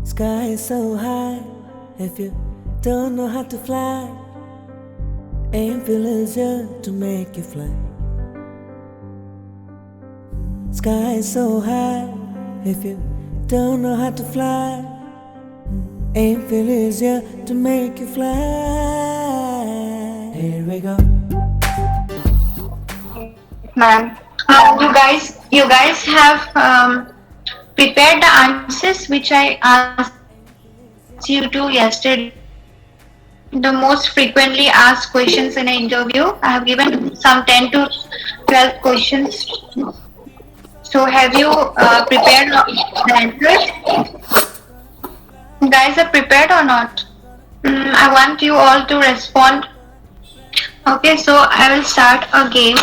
Sky is so high, if you don't know how to fly, aim feel easier to make you fly. Sky is so high, if you don't know how to fly, aim feel easier to make you fly. Here we go. Ma'am, you guys have prepared the answers which I asked you to yesterday. The most frequently asked questions in an interview. I have given some 10 to 12 questions. So have you prepared the answers? Guys are prepared or not? I want you all to respond. Okay, so I will start a game.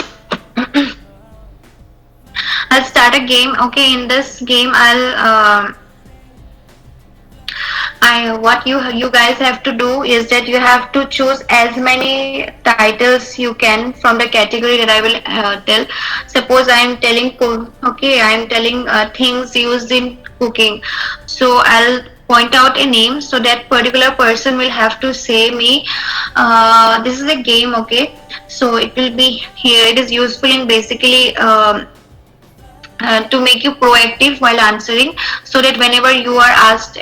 I'll start a game. Okay, in this game, I what you guys have to do is that you have to choose as many titles you can from the category that I will tell. Suppose I am telling okay, I am telling things used in cooking. So I'll point out a name, so that particular person will have to say me. This is a game, okay? So it will be here. It is useful in basically. To make you proactive while answering, so that whenever you are asked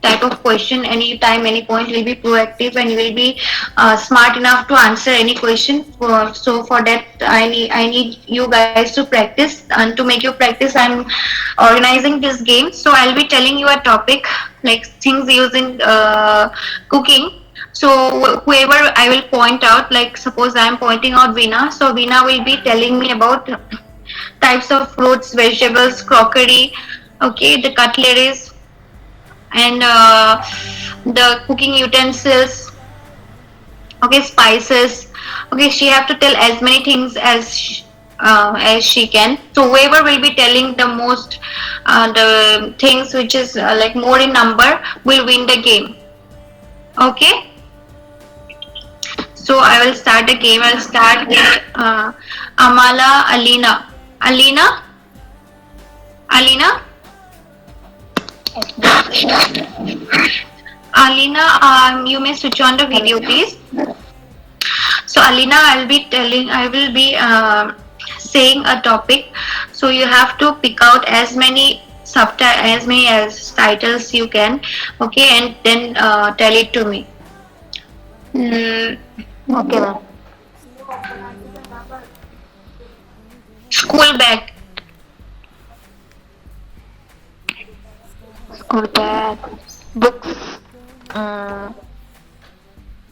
type of question, anytime, any point, you will be proactive and you will be smart enough to answer any question. So for that, I need you guys to practice, and to make you practice, I'm organizing this game. So I'll be telling you a topic, like things used in cooking. So whoever I will point out, like suppose I am pointing out Veena, so Veena will be telling me about types of fruits, vegetables, crockery, okay, the cutleries, and the cooking utensils, okay, spices. Okay, she have to tell as many things as she can. So whoever will be telling the most, the things which is like more in number, will win the game. Okay. So I will start the game. I'll start with Amala Alina. Alina? Alina? Alina, you may switch on the video, please. So Alina, I will be saying a topic. So you have to pick out as many as many as titles you can, okay, and then tell it to me. Okay, ma'am. School bag. School bag, books, uh,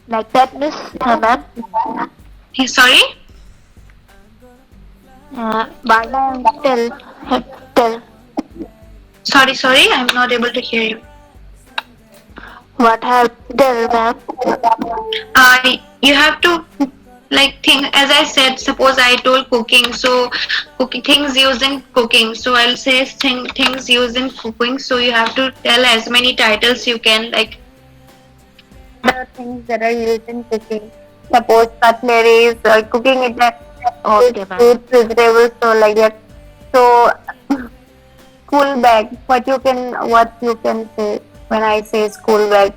like that, miss, ma'am. Sorry? But tell Sorry, I'm not able to hear you. what have tell, ma'am. You have to like think, as I said, suppose I told cooking, so cooking things used in cooking. So I'll say things used in cooking. So you have to tell as many titles you can, like The things that are used in cooking. Suppose cutleries, cooking it like okay, ma'am. fruits, vegetables, so like that. So school bag. What you can say when I say school bag?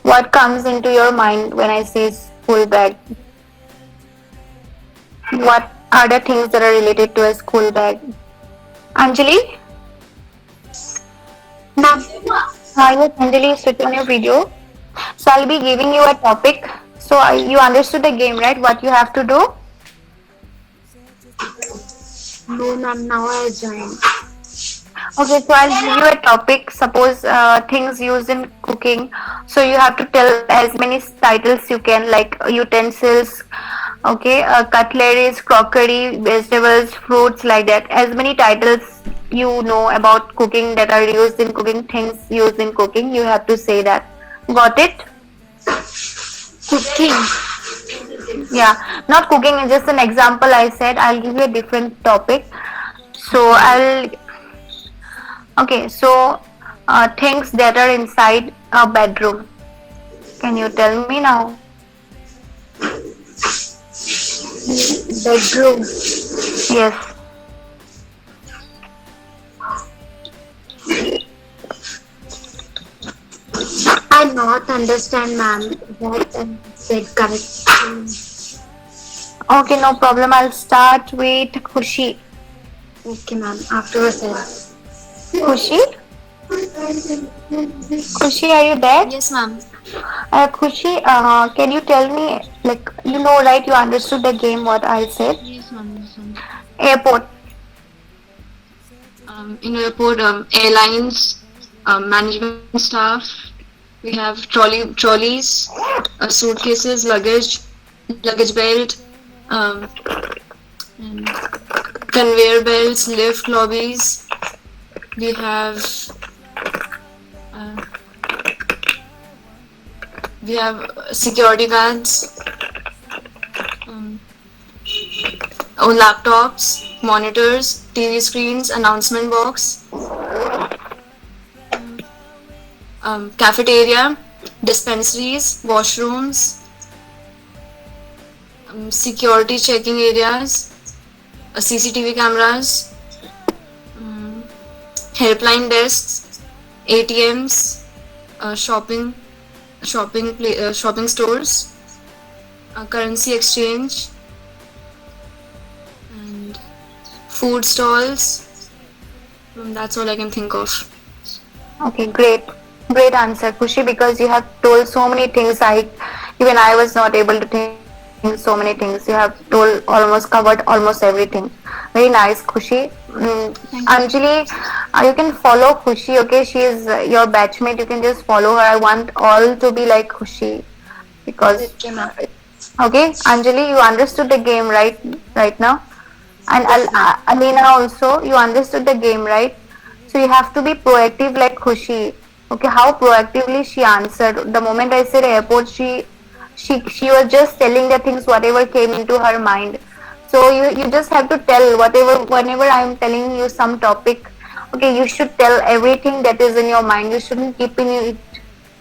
What comes into your mind when I say school bag? What are the things that are related to a school bag? Anjali? Ma'am. Yes, Anjali, switch on your video. So I'll be giving you a topic. So you understood the game, right? What you have to do? No, ma'am. Now I joined. Okay, so I'll give you a topic. Suppose things used in cooking. So you have to tell as many titles you can, like utensils, okay, cutleries, crockery, vegetables, fruits, like that. As many titles you know about cooking that are used in cooking, things used in cooking, you have to say that. Got it? Cooking. Yeah, not cooking is just an example I said. I'll give you a different topic. So okay, so things that are inside a bedroom. Can you tell me now? Bedroom. Yes. cannot understand, ma'am. What I said correct. Okay, no problem. I'll start with Khushi. Okay, ma'am. Afterwards, sir. Khushi? Khushi, are you there? Yes, ma'am. Khushi, can you tell me, like, you know, right? You understood the game, what I said? Yes, ma'am. Yes, ma'am. Airport. In airport, airlines, management staff. We have trolleys, suitcases, luggage belt, and conveyor belts, lift lobbies. We have uh, security guards, um, laptops, monitors, TV screens, announcement box, cafeteria, dispensaries, washrooms, security checking areas, CCTV cameras, helpline desks, ATMs, shopping stores, currency exchange, and food stalls. That's all I can think of. Okay, great. Great answer, Khushi, because you have told so many things. Even I was not able to think so many things. You have told covered almost everything. Very nice, Khushi. Anjali, you can follow Khushi, okay? She is your batchmate. You can just follow her. I want all to be like Khushi because. Okay, Anjali, you understood the game, right? Right now, and Alina also, you understood the game, right? So you have to be proactive like Khushi. Okay, how proactively she answered. The moment I said airport, she was just telling the things whatever came into her mind. So you just have to tell whenever I'm telling you some topic. Okay, you should tell everything that is in your mind. You shouldn't keep in it.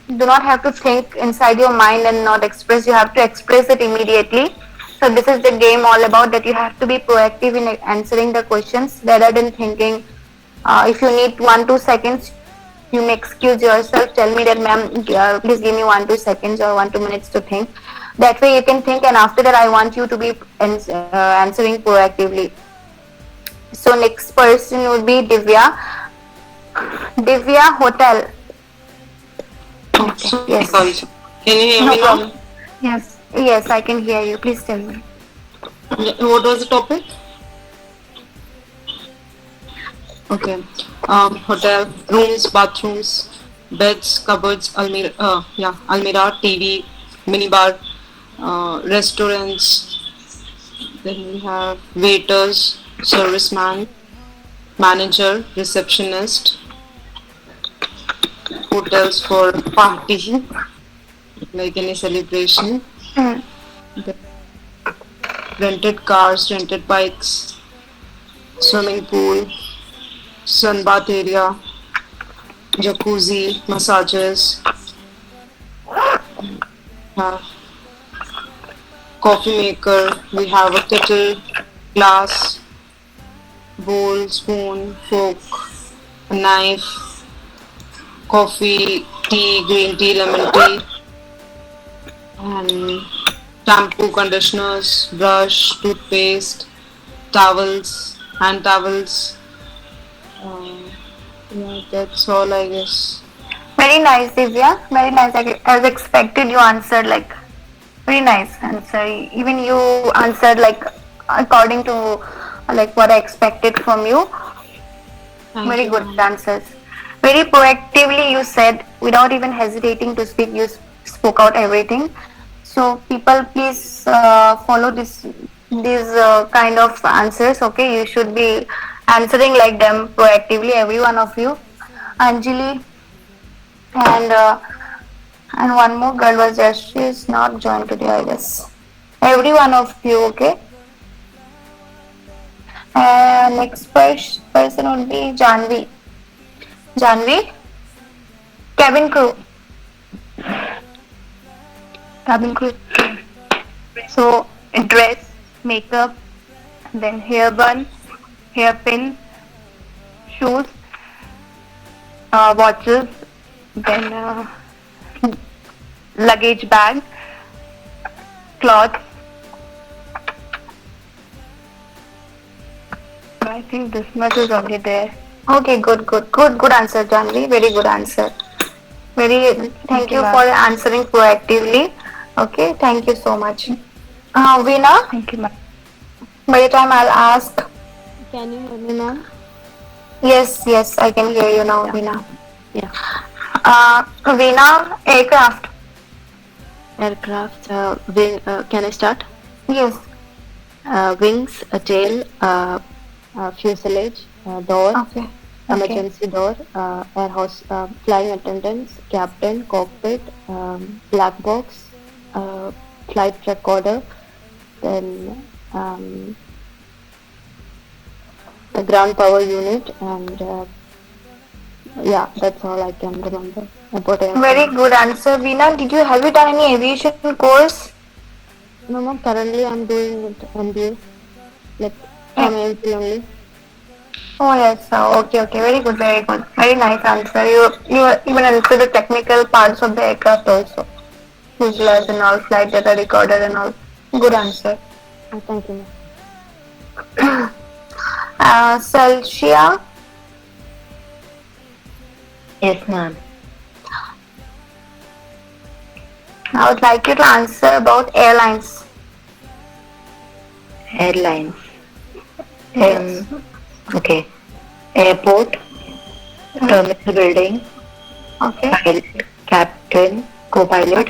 Do not have to think inside your mind and not express. You have to express it immediately. So this is the game all about, that you have to be proactive in answering the questions rather than thinking. If you need 1-2 seconds, you may excuse yourself. Tell me that, ma'am, please give me 1-2 seconds or 1-2 minutes to think. That way you can think, and after that I want you to be answering proactively. So next person would be Divya. Divya, hotel. Okay. Yes. Sorry. Can you hear No me now? problem. Yes, I can hear you. Please tell me. What was the topic? Okay. Hotel, rooms, bathrooms, beds, cupboards, almirah, TV, minibar, restaurants. Then we have waiters, serviceman, manager, receptionist, hotels for party, like any celebration. Mm. Rented cars, rented bikes, swimming pool, sunbath area, jacuzzi, massages, coffee maker, we have a kettle, glass, bowl, spoon, fork, a knife, coffee, tea, green tea, lemon tea, and shampoo, conditioners, brush, toothpaste, towels, hand towels. Yeah, that's all I guess. Very nice, Divya. Very nice. As expected, you answered like very nice answer. Even you answered like according to like what I expected from you. Very good answers. Very proactively you said, without even hesitating to speak, you spoke out everything. So people, please follow these kind of answers. Okay, you should be answering like them proactively, every one of you. Anjali and one more girl was there. She is not joined today, I guess. Every one of you, okay. Next person would be Janvi. Janvi, cabin crew. Cabin crew. So dress, makeup, then hair bun, hairpin, shoes, watches, then luggage bag, clothes. I think this much is already there. Okay, good answer, Janvi. Very good answer. Thank you for answering proactively. Okay, thank you so much. Veena, Thank you, ma'am. by the time I'll ask. Can you hear me, ma'am? Yes, I can hear you now, Veena. Yeah. Veena, aircraft. Aircraft. Can I start? Yes. Wings, a tail, fuselage, door, Okay. emergency door, air house, flying attendants, captain, cockpit, black box, flight recorder, then the ground power unit, and yeah, that's all I can remember about aircraft. Very good answer, Veena. Have you done any aviation course? No, ma'am, currently I'm doing it MBA, like from AMC only. Oh yes, okay. Very good. Very nice answer. You even answered the technical parts of the aircraft also. Fuselage and all, flight data recorder and all. Good answer. Thank you, ma'am. Celsia. Yes, ma'am. I would like you to answer about airlines. Airlines. Okay. Airport, terminal building, Okay. pilot, captain, co-pilot,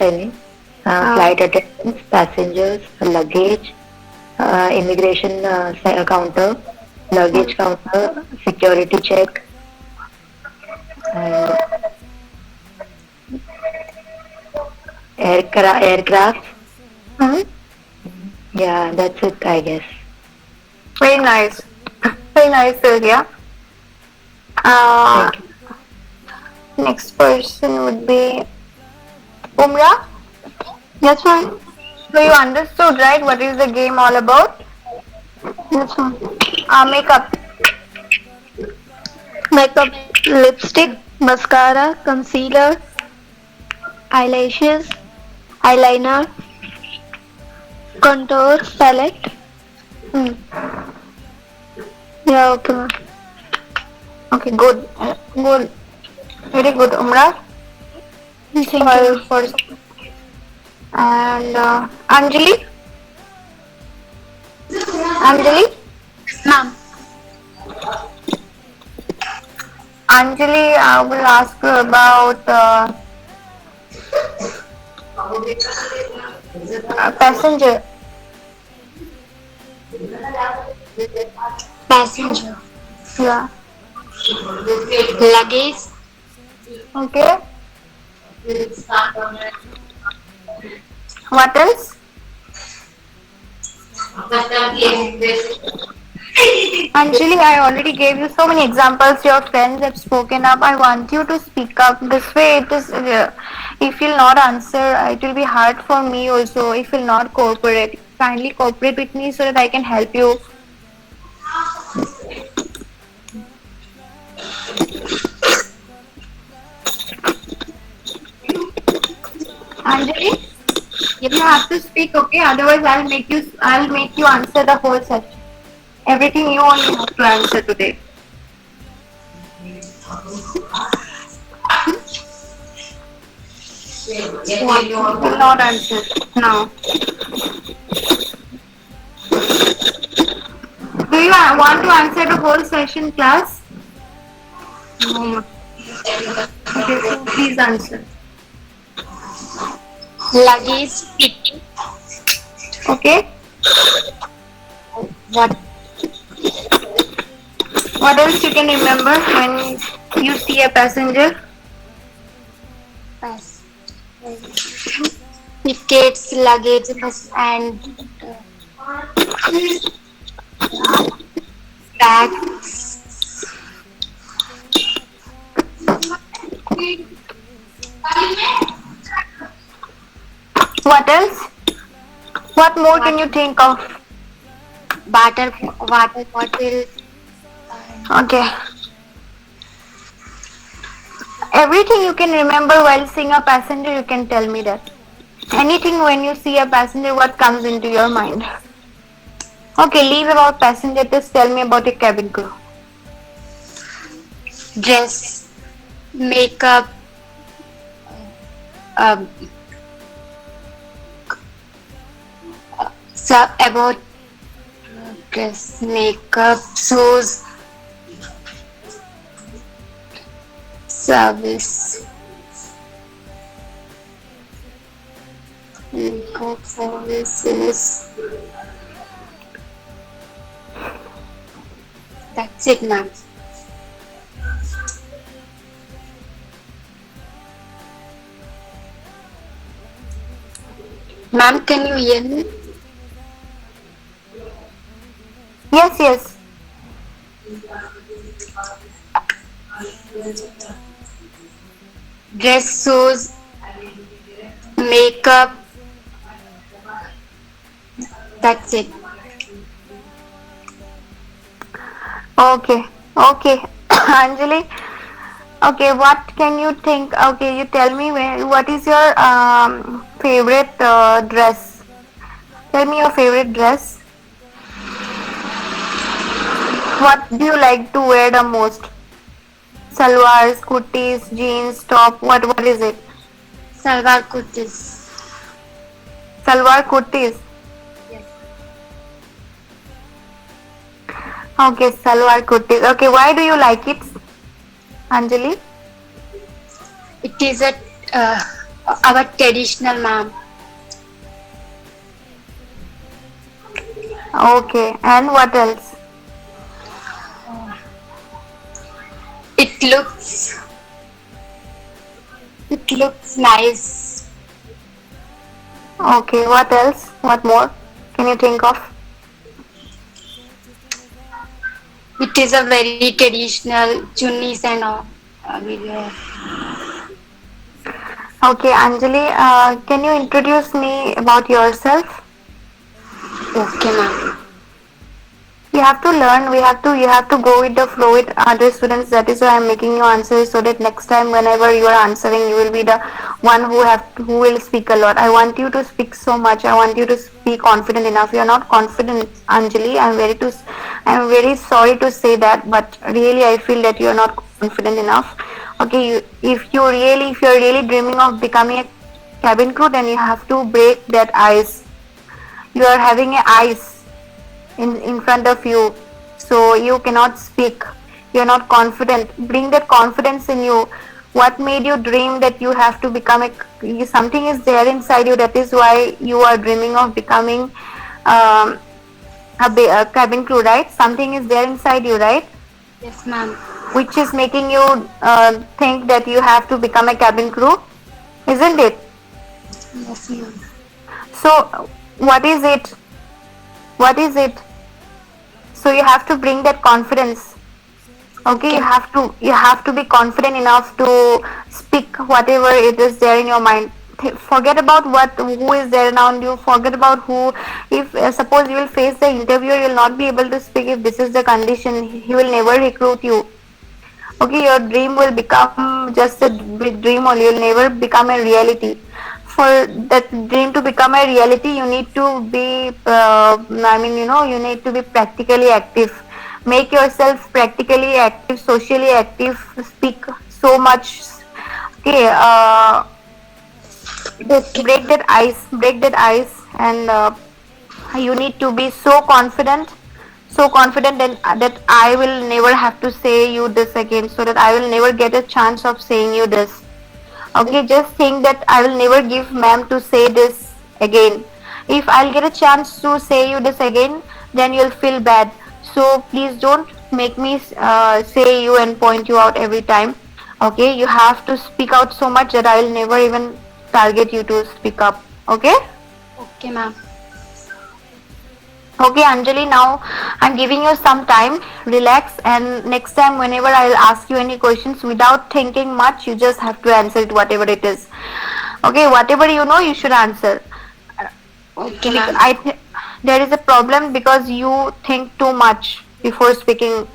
flight attendants, passengers, luggage, immigration counter, luggage counter, security check, and aircraft. Hmm? Yeah, that's it, I guess. Very nice. Very nice, Sylvia. Thank you. Next person would be Umra. Yes, ma'am. So you understood, right? What is the game all about? Yes, ma'am. Makeup. Makeup, lipstick, mascara, concealer, eyelashes, eyeliner, contour, palette. Yeah, okay, ma'am. Okay, good. Very good, Umra. Thank you. And Anjali. Anjali. Ma'am. Anjali, I will ask you about passenger. Passenger. Yeah. Luggage. Okay. What else? Anjali, I already gave you so many examples. Your friends have spoken up. I want you to speak up. This way, if you'll not answer, it will be hard for me also. If you'll not cooperate, kindly cooperate with me so that I can help you. Anjali, you have to speak, okay? Otherwise, I'll make you answer the whole session. Everything you only have to answer today. Will not answer now. Do you want to answer the whole session, class? No. Okay, so please answer. Luggage. Okay. What else you can remember when you see a passenger? Tickets, luggage, and bags. What else? What more can you think of? Water bottle. Okay. Everything you can remember while seeing a passenger, you can tell me that. Anything when you see a passenger, what comes into your mind? Okay, leave about passenger, just tell me about a cabin crew. Dress, makeup, um, so about dress, makeup, shoes, service, makeup, services. That's it, ma'am. Ma'am, can you hear me? Yes, yes. Dress, shoes, makeup. That's it. Okay, okay. Anjali, okay, what can you think? Okay, you tell me what is your favorite dress? Tell me your favorite dress. What do you like to wear the most? Salwars, kurtis, jeans, top. What is it? Salwar kurtis. Salwar kurtis. Yes. Okay, salwar kurtis. Okay, why do you like it, Anjali? It is a our traditional, ma'am. Okay, and what else? It looks nice. Okay, what else? What more can you think of? It is a very traditional chunnis and all. We wear. Okay, Anjali, can you introduce me about yourself? Okay, ma'am. You have to learn. You have to go with the flow with other students. That is why I'm making you answer so that next time, whenever you are answering, you will be the one who will speak a lot. I want you to speak so much. I want you to be confident enough. You are not confident, Anjali. I'm very sorry to say that, but really, I feel that you are not confident enough. Okay, if you're really dreaming of becoming a cabin crew, then you have to break that ice. You are having a ice in front of you, so you cannot speak. You're not confident. Bring that confidence in you. What made you dream that you have to become something is there inside you, that is why you are dreaming of becoming a cabin crew, right? Something is there inside you, right? Yes, ma'am. Which is making you think that you have to become a cabin crew, isn't it? Yes, ma'am. So what is it? So you have to bring that confidence. Okay, you have to be confident enough to speak whatever it is there in your mind. Forget about who is there around you. Forget about who. If suppose you will face the interviewer, you will not be able to speak. If this is the condition, he will never recruit you. Okay, your dream will become just a dream only. You will never become a reality. For that dream to become a reality, you need to be, you need to be practically active. Make yourself practically active, socially active, speak so much. Okay, break that ice, and you need to be so confident that I will never have to say you this again, so that I will never get a chance of saying you this. Okay, just think that I will never give ma'am to say this again. If I'll get a chance to say you this again, then you'll feel bad. So please don't make me say you and point you out every time. Okay, you have to speak out so much that I will never even target you to speak up. Okay? Okay, ma'am. Okay, Anjali, now I'm giving you some time. Relax, and next time whenever I'll ask you any questions, without thinking much, you just have to answer it, whatever it is. Okay, whatever you know, you should answer. Okay, ma'am. There is a problem because you think too much before speaking.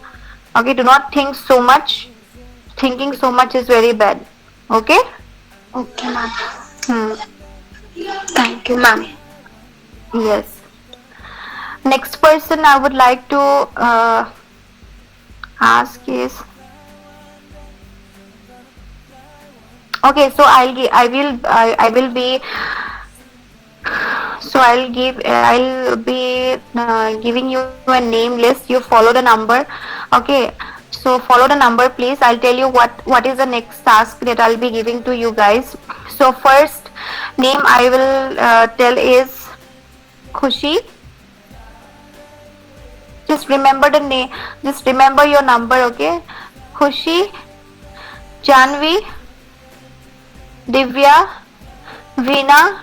Okay, do not think so much. thinking so much is very bad. Okay? Okay, ma'am. Hmm. Thank you, ma'am. Yes. Next person I would like to ask is, okay, so I will be, so I'll be giving you a name list. You follow the number. Okay, so follow the number, please. I'll tell you what is the next task that I'll be giving to you guys. So first name I will tell is Khushi. Just remember the name. Just remember your number. Okay, Khushi, Janvi, Divya, Veena.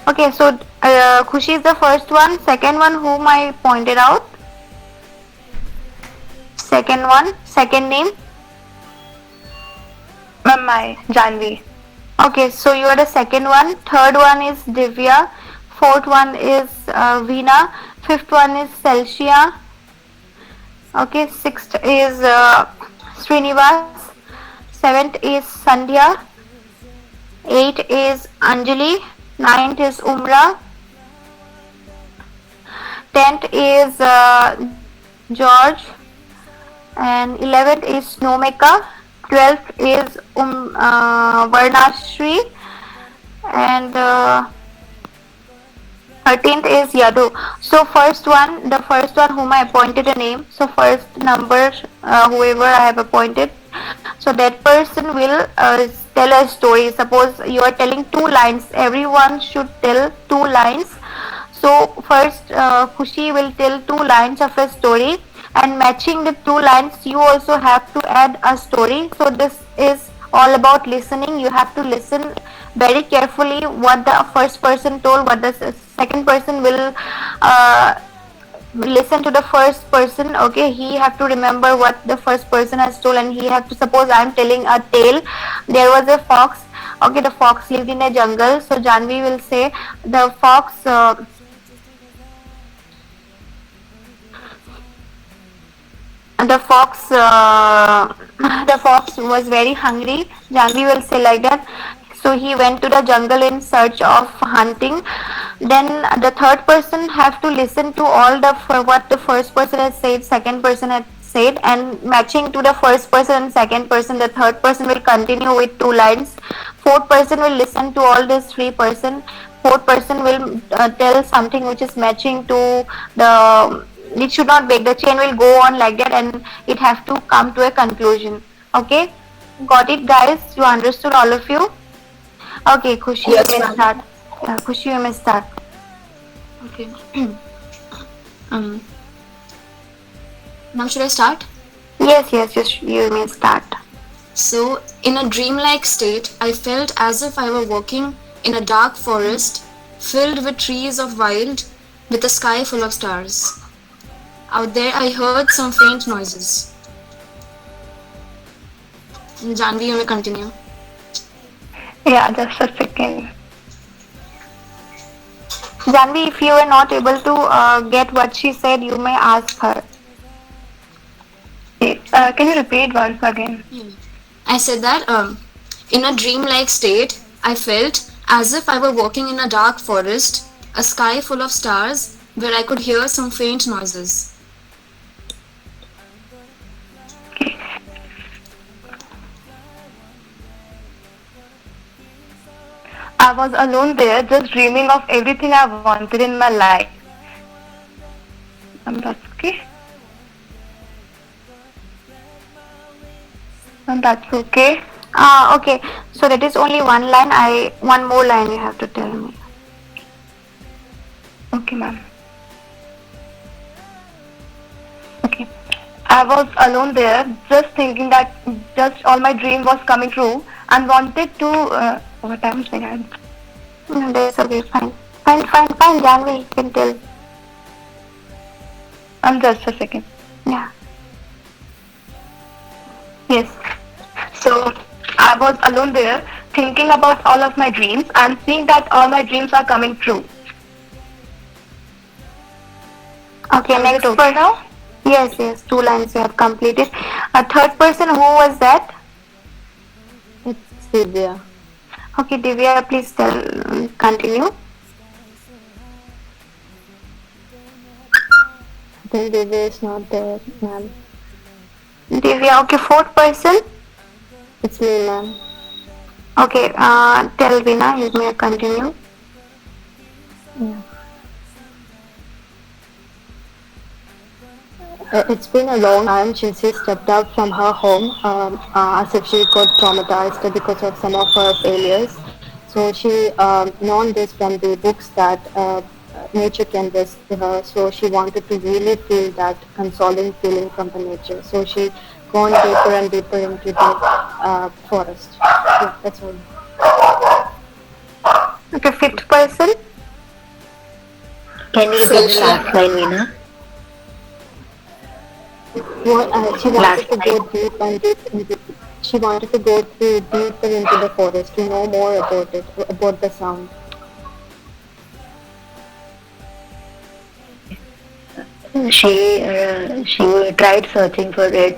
Okay, so Khushi is the first one. Second one, whom I pointed out. Second one, second name. Ma'am, Janvi. Okay, so you are the second one. Third one is Divya. Fourth one is Veena. Fifth one is Celsia. Okay, sixth is Srinivas. Seventh is Sandhya. Eighth is Anjali. Ninth is Umra. 10th is George. And 11th is Snowmaker. 12th is Varnashri. And 13th is Yadu. So the first one whom I appointed a name. So first number, whoever I have appointed. So that person will tell a story. Suppose you are telling 2 lines. Everyone should tell 2 lines. So first Khushi will tell 2 lines of a story, and matching the 2 lines you also have to add a story. So this is all about listening. You have to listen very carefully what the first person told, what the second person will listen to the first person. Okay, he have to remember what the first person has told, and he have to, suppose I am telling a tale. There was a fox. Okay, the fox lived in a jungle. So Janvi will say the fox the fox was very hungry. Janvi will say like that. So he went to the jungle in search of hunting. Then the third person have to listen to all the what the first person has said, second person has said, and matching to the first person and second person, the third person will continue with 2 lines. Fourth person will listen to all these 3 person. Fourth person will tell something which is matching to the. It should not break. The chain will go on like that, and it have to come to a conclusion. Okay, got it, guys? You understood, all of you? Okay, Khushi, Yes, you may ma'am. start. Yeah, Khushi, you may start. Okay. Now should I start? Yes, you may start. So, in a dreamlike state, I felt as if I were walking in a dark forest filled with trees of wild, with a sky full of stars. Out there, I heard some faint noises. Janvi, you may continue. Yeah, just a second. Janvi, if you are not able to get what she said, you may ask her. Can you repeat once again? I said that in a dreamlike state, I felt as if I were walking in a dark forest, a sky full of stars, where I could hear some faint noises. I was alone there, just dreaming of everything I wanted in my life. That's okay. And that's okay. Okay. So that is only 1 line. One more line you have to tell me. Okay, ma'am. Okay. I was alone there, just thinking that just all my dream was coming true, and wanted to. What I'm saying? No, that's okay. Fine, Janvi, you can tell. Just a second. Yeah. Yes. So I was alone there, thinking about all of my dreams, and seeing that all my dreams are coming true. Okay, Is next it okay person. now? Yes, 2 lines you have completed. A third person, who was that? It's Divya. Okay, Divya, please continue. I think Divya is not there, ma'am. Divya, okay, fourth person. It's me, ma'am. Okay, tell Veena, you may continue. Yeah. It's been a long time since she stepped out from her home, as if she got traumatized because of some of her failures. So she known this from the books that nature can rescue her. So she wanted to really feel that consoling feeling from the nature. So she gone deeper and deeper into the forest. Yeah, that's all. Okay, fifth person. Can you repeat the last line, Veena? She wanted to go deep and deep into. She wanted to go deeper into the forest to know more about it, about the sound. She tried searching for it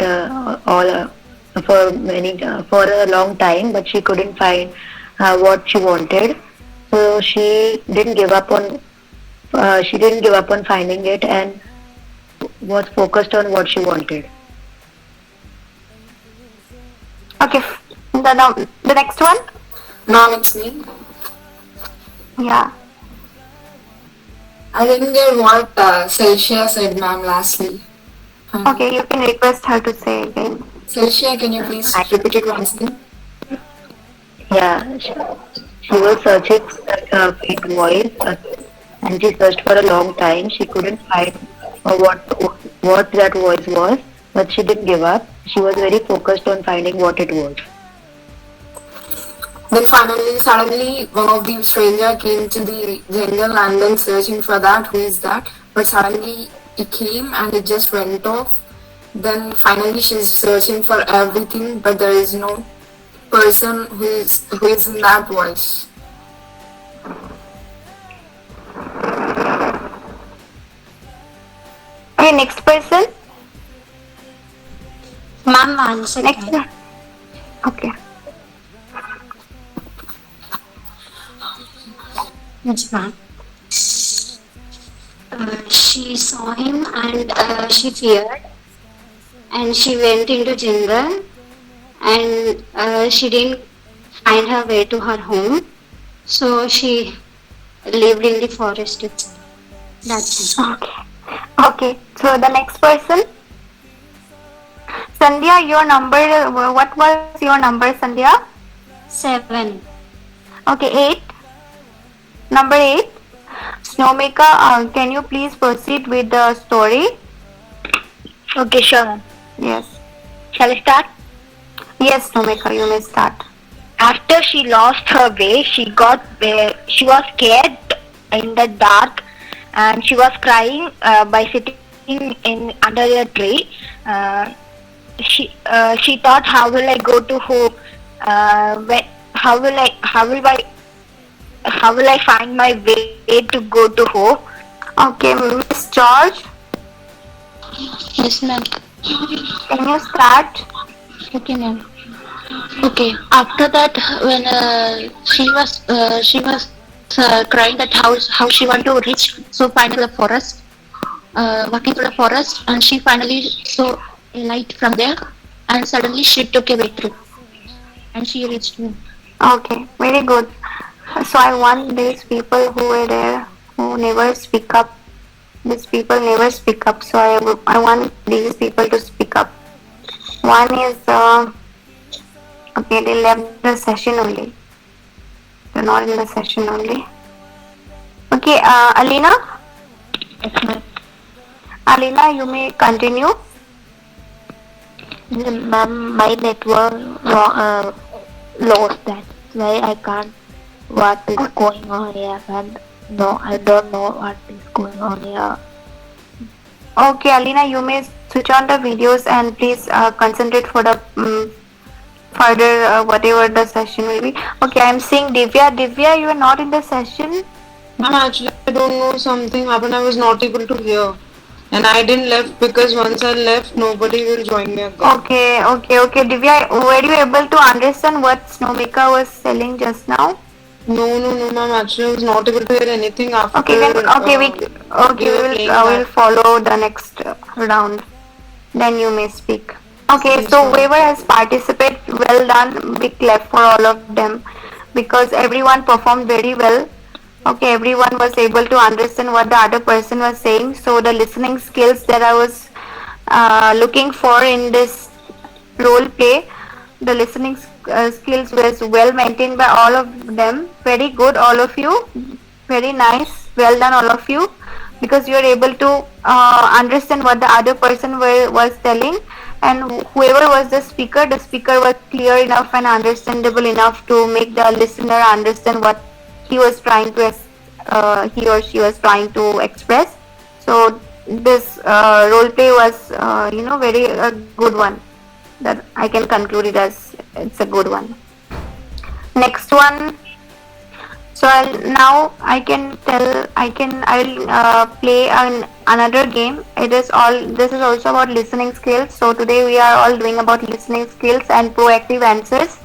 for a long time, but she couldn't find what she wanted. So she didn't give up on finding it and was focused on what she wanted. Okay, the next one. Ma'am, it's me. Yeah. I didn't get what Celsia said, ma'am, lastly. Okay, you can request her to say again. Celsia, can you please repeat it once again? Yeah, she was searching for a fake voice, and she searched for a long time. She couldn't find what that voice was, but she didn't give up. She was very focused on finding what it was. Then finally, suddenly, one of the stranger came to the jungle and then searching for that. Who is that? But suddenly, it came and it just went off. Then finally, she's searching for everything, but there is no person who is in that voice. Okay, next person. Ma'am, one second. Next. Okay. Yes, ma'am. She saw him and she feared, and she went into jungle, and she didn't find her way to her home, so she lived in the forest itself. That's it. Okay. Okay. So the next person. Sandhya, your number. What was your number, Sandhya? 7. Okay, 8. Number 8. Snowmaker, can you please proceed with the story? Okay, sure. Yes. Shall I start? Yes, Snowmaker, you may start. After she lost her way, she was scared in the dark, and she was crying by sitting under a tree. She thought, how will I go to home? How will I find my way to go to home? Okay, Miss George, Yes, ma'am. can you start? Okay, ma'am. Okay. After that, when she was crying that how she want to reach so finally the forest, walking through the forest, and she finally saw a light from there, and suddenly she took a way through, and she reached me. Okay, very good. So I want these people who were there who never speak up. These people never speak up. So I want these people to speak up. One is okay. They left the session only. They're not in the session only. Okay, Alina. Yes, ma'am. Alina, you may continue. Ma'am, my network lost. That's why I can't. What is going on here? And no, I don't know what is going on here. Okay, Alina, you may switch on the videos and please concentrate for the further whatever the session will be. Okay, I am seeing Divya. Divya, you are not in the session. Ma'am, actually, I don't know, something happened. I was not able to hear And I didn't left because once I left, nobody will join me again. Okay. Divya, were you able to understand what Snowmaker was telling just now? No, ma'am. Actually, I was not able to hear anything after. Okay, then we'll follow the next round. Then you may speak. Okay, Yes, so ma'am. whoever has participated, well done. Big clap for all of them because everyone performed very well. Okay, everyone was able to understand what the other person was saying. So the listening skills that I was looking for in this role play, the listening skills was well maintained by all of them. Very good, all of you. Very nice. Well done, all of you, because you are able to understand what the other person was telling, and whoever was the speaker was clear enough and understandable enough to make the listener understand what he was trying to he or she was trying to express. So this role play was very good one, that I can conclude it as it's a good one. Next one. So now I will play another game. This is also about listening skills. So today we are all doing about listening skills and proactive answers.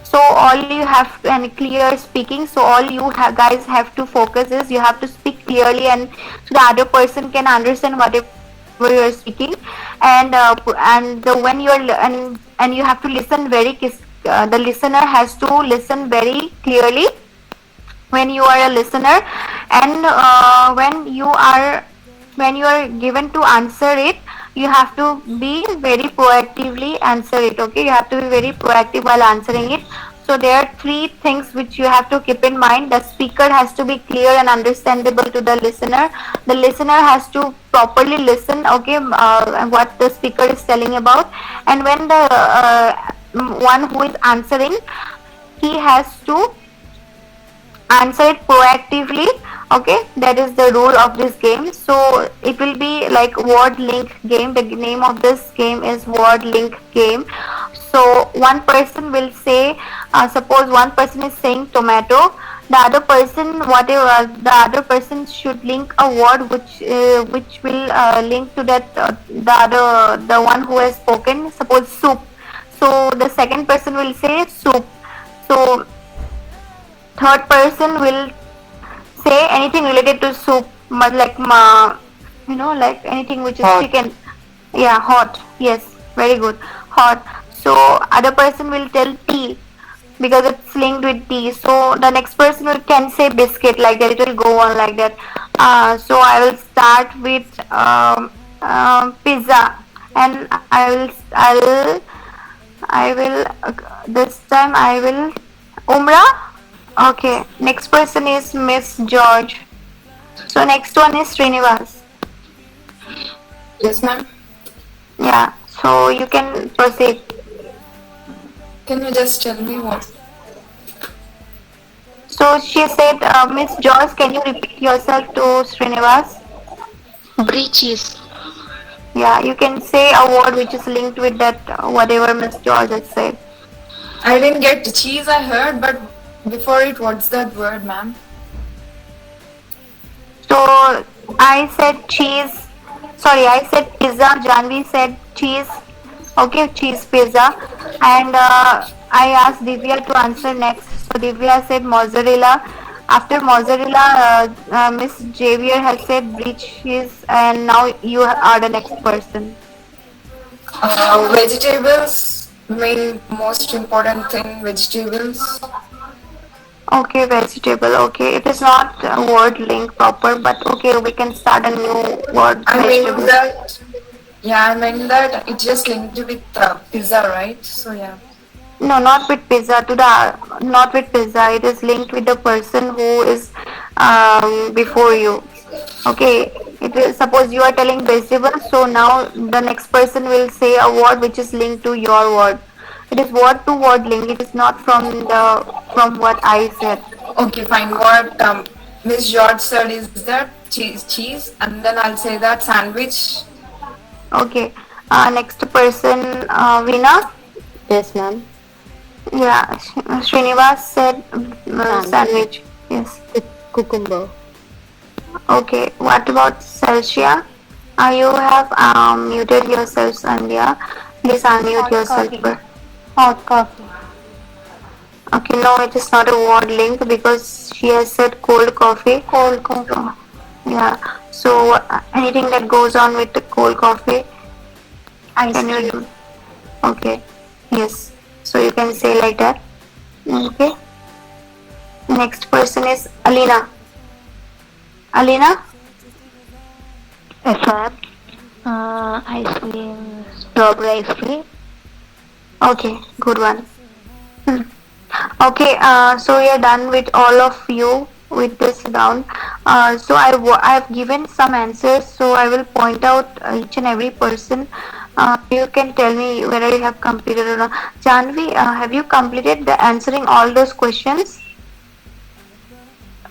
So all you have and clear speaking. So all you guys have to focus is you have to speak clearly, and so the other person can understand whatever you are speaking. When you are and you have to listen the listener has to listen very clearly when you are a listener, and when you are given to answer it, you have to be very proactively answer it. Okay, you have to be very proactive while answering it. So there are three things which you have to keep in mind. The speaker has to be clear and understandable to the listener. The listener has to properly listen, okay, what the speaker is telling about. And when the one who is answering, he has to answer it proactively. Okay, that is the rule of this game. So it will be like word link game. The name of this game is word link game. So one person will say, suppose one person is saying tomato, the other person should link a word which will link to that the one who has spoken. Suppose soup, so the second person will say soup. So third person will say anything related to soup, like anything which is Hot. chicken. Yeah, hot. Yes, very good. Hot. So other person will tell tea because it's linked with tea. So the next person can say biscuit, like that. It will go on like that. So I will start with pizza, and this time I will Umrah. Okay, next person is Miss George. So next one is Srinivas. Yes, ma'am. Yeah, so you can proceed. Can you just tell me what? So she said, Miss George, can you repeat yourself to Srinivas? Brie cheese. Yeah, you can say a word which is linked with that whatever Miss George has said. I didn't get cheese, I heard, but before it, what's that word, ma'am? So I said cheese. Sorry, I said pizza. Janvi said cheese. Okay, cheese pizza. And I asked Divya to answer next. So Divya said mozzarella. After mozzarella, Miss Javier has said brie cheese, and now you are the next person. Vegetables, main most important thing, vegetables. Okay, vegetable. Okay, it is not a word link proper, but okay, we can start a new word. I mean Vegetable. that, yeah, I mean that it just linked with pizza, right? So yeah. No, not with pizza. Not with pizza. It is linked with the person who is before you. Okay. It is, suppose you are telling vegetable, so now the next person will say a word which is linked to your word. It is word to word link. It is not from what I said. Okay, fine. What Miss George said is that cheese, and then I'll say that sandwich. Okay. Next person, Veena. Yes, ma'am. Yeah, Srinivas said sandwich. Yes. Cucumber. Okay. What about Celsia? You have muted yourself, Sandhya. Please unmute Hot yourself. coffee. Hot coffee. Okay, no, it is not a word link because she has said cold coffee. Cold coffee. So, yeah. So anything that goes on with the cold coffee, Ice can you cream. do? Okay. Yes. So you can say like that. Okay. Next person is Alina. Alina? Yes, ma'am. Ice cream, strawberry ice cream. Okay, good one. Okay, so we are done with all of you with this round. So I have given some answers. So I will point out each and every person. You can tell me whether you have completed or not. Janvi, have you completed the answering all those questions?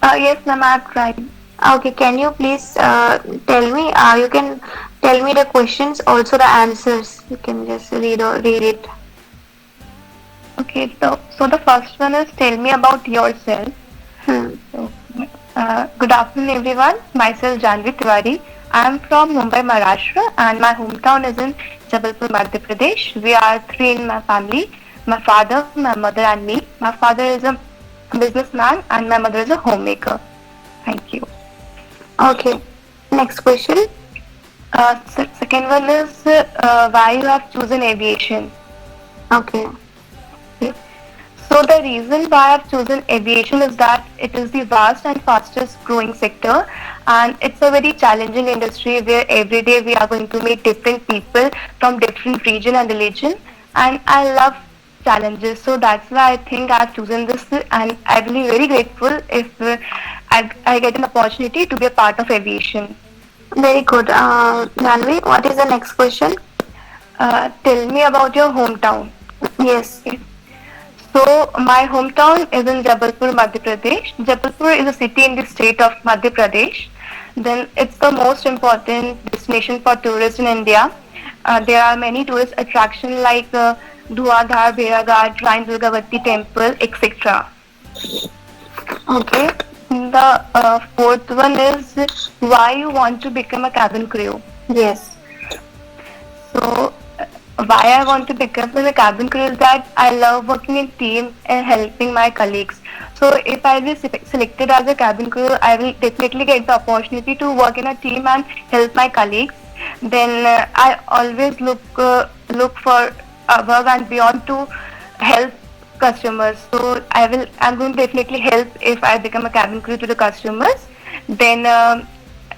Yes, ma'am, I've tried. Okay, can you please tell me? You can tell me the questions, also the answers. You can just read it. Okay, so the first one is tell me about yourself. Hmm. So, good afternoon, everyone. Myself, Janvi Tiwari. I am from Mumbai, Maharashtra, and my hometown is in Jabalpur, Madhya Pradesh. We are three in my family: my father, my mother, and me. My father is a businessman, and my mother is a homemaker. Thank you. Okay, next question. Second one is why you have chosen aviation. Okay. So the reason why I've chosen aviation is that it is the vast and fastest growing sector, and it's a very challenging industry where every day we are going to meet different people from different region and religion, and I love challenges. So that's why I think I've chosen this, and I will be very grateful if I get an opportunity to be a part of aviation. Very good. Janvi, what is the next question? Tell me about your hometown. Yes. So my hometown is in Jabalpur, Madhya Pradesh. Jabalpur is a city in the state of Madhya Pradesh. Then it's the most important destination for tourists in India. There are many tourist attractions like Dhuadhar, Bheraghat, Shrine Durgavati Temple, etc. Okay. The fourth one is why you want to become a cabin crew. Yes. So why I want to become a cabin crew is that I love working in team and helping my colleagues. So if I will be selected as a cabin crew, I will definitely get the opportunity to work in a team and help my colleagues. Then I always look for above and beyond to help customers. So I'm going to definitely help if I become a cabin crew to the customers. Then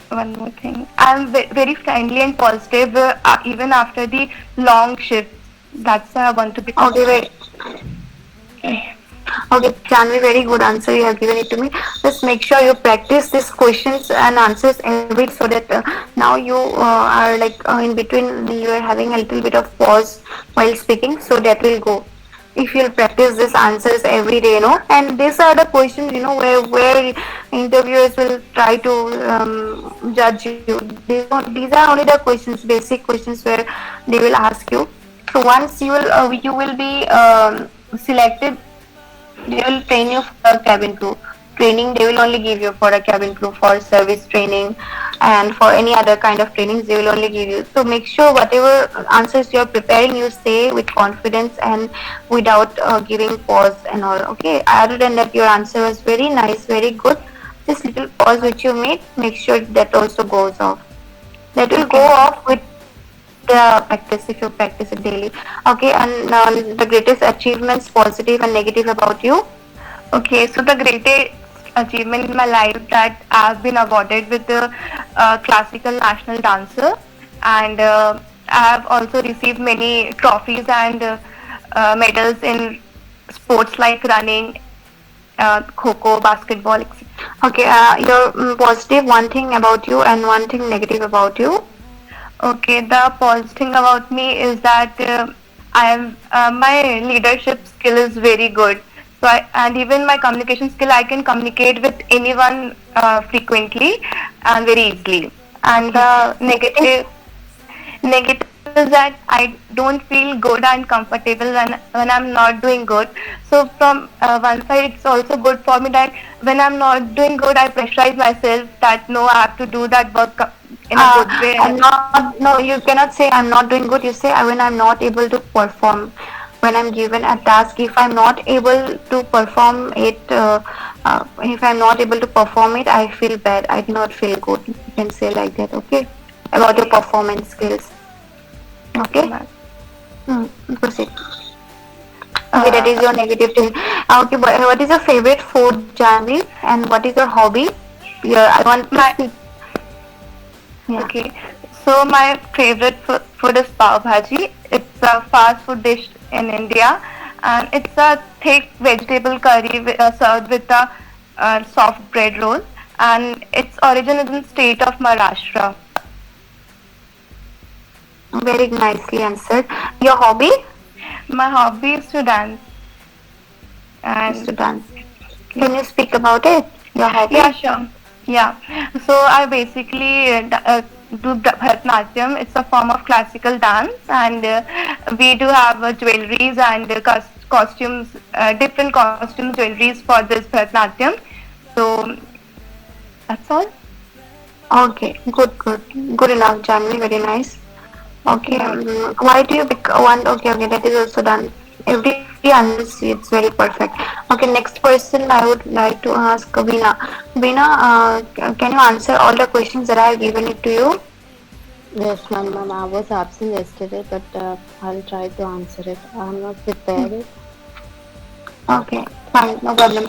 one more thing, I'm very friendly and positive even after the long shift. That's why I want to become. Okay, wait. Okay, Janvi, very good answer you have given it to me. Just make sure you practice these questions and answers every so that now you are like in between you are having a little bit of pause while speaking, so that will go. If you'll practice these answers every day, and these are the questions, where interviewers will try to judge you. These are only the questions, basic questions where they will ask you. So once you will be selected, they will train you for a cabin crew training. They will only give you for a cabin crew for service training, and for any other kind of trainings they will only give you. So make sure whatever answers you are preparing, you say with confidence and without giving pause and all. Okay, other than that, your answer was very nice, very good. This little pause which you made, make sure that also goes off. That will go off with the practice, if you practice it daily. Okay, and the greatest achievements, positive and negative, about you. Okay, so the greatest achievement in my life that I've been awarded with the classical national dancer, and I have also received many trophies and medals in sports like running, kho, basketball, etc. Okay, your positive one thing about you and one thing negative about you. Okay, the positive thing about me is that my leadership skill is very good. So and even my communication skill, I can communicate with anyone frequently and very easily. And the negative is that I don't feel good and comfortable when I'm not doing good. So from one side, it's also good for me that when I'm not doing good, I pressurize myself that no, I have to do that work in a good way. I'm not. No, you cannot say I'm not doing good. You say when I'm not able to perform. When I'm given a task, if I'm not able to perform it, if I'm not able to perform it, I feel bad. I do not feel good. You can say like that. Okay, about your performance skills. Okay. Proceed. Okay, that is your negative thing. Okay, what is your favorite food, Janvi, and what is your hobby? I want to speak. Yeah. Okay, so my favorite food is pav bhaji. It's a fast food dish in India, and it's a thick vegetable curry served with a soft bread roll, and its origin is in state of Maharashtra. Very nicely answered. Your hobby? My hobby is to dance. Is to dance. Can you speak about it? Your hobby? Yeah, sure. Yeah. So I basically do Bharatanatyam. It's a form of classical dance, and we do have jewelries and costumes, different costume jewelries for this Bharatanatyam. So that's all. Okay, good enough, Janvi. Very nice. Okay, why do you pick one? Okay, that is also done. Every answer it's very perfect. Okay, next person I would like to ask Veena. Veena, can you answer all the questions that I have given it to you? Yes, ma'am. I was absent yesterday, but I'll try to answer it. I'm not prepared. Okay, fine, no problem.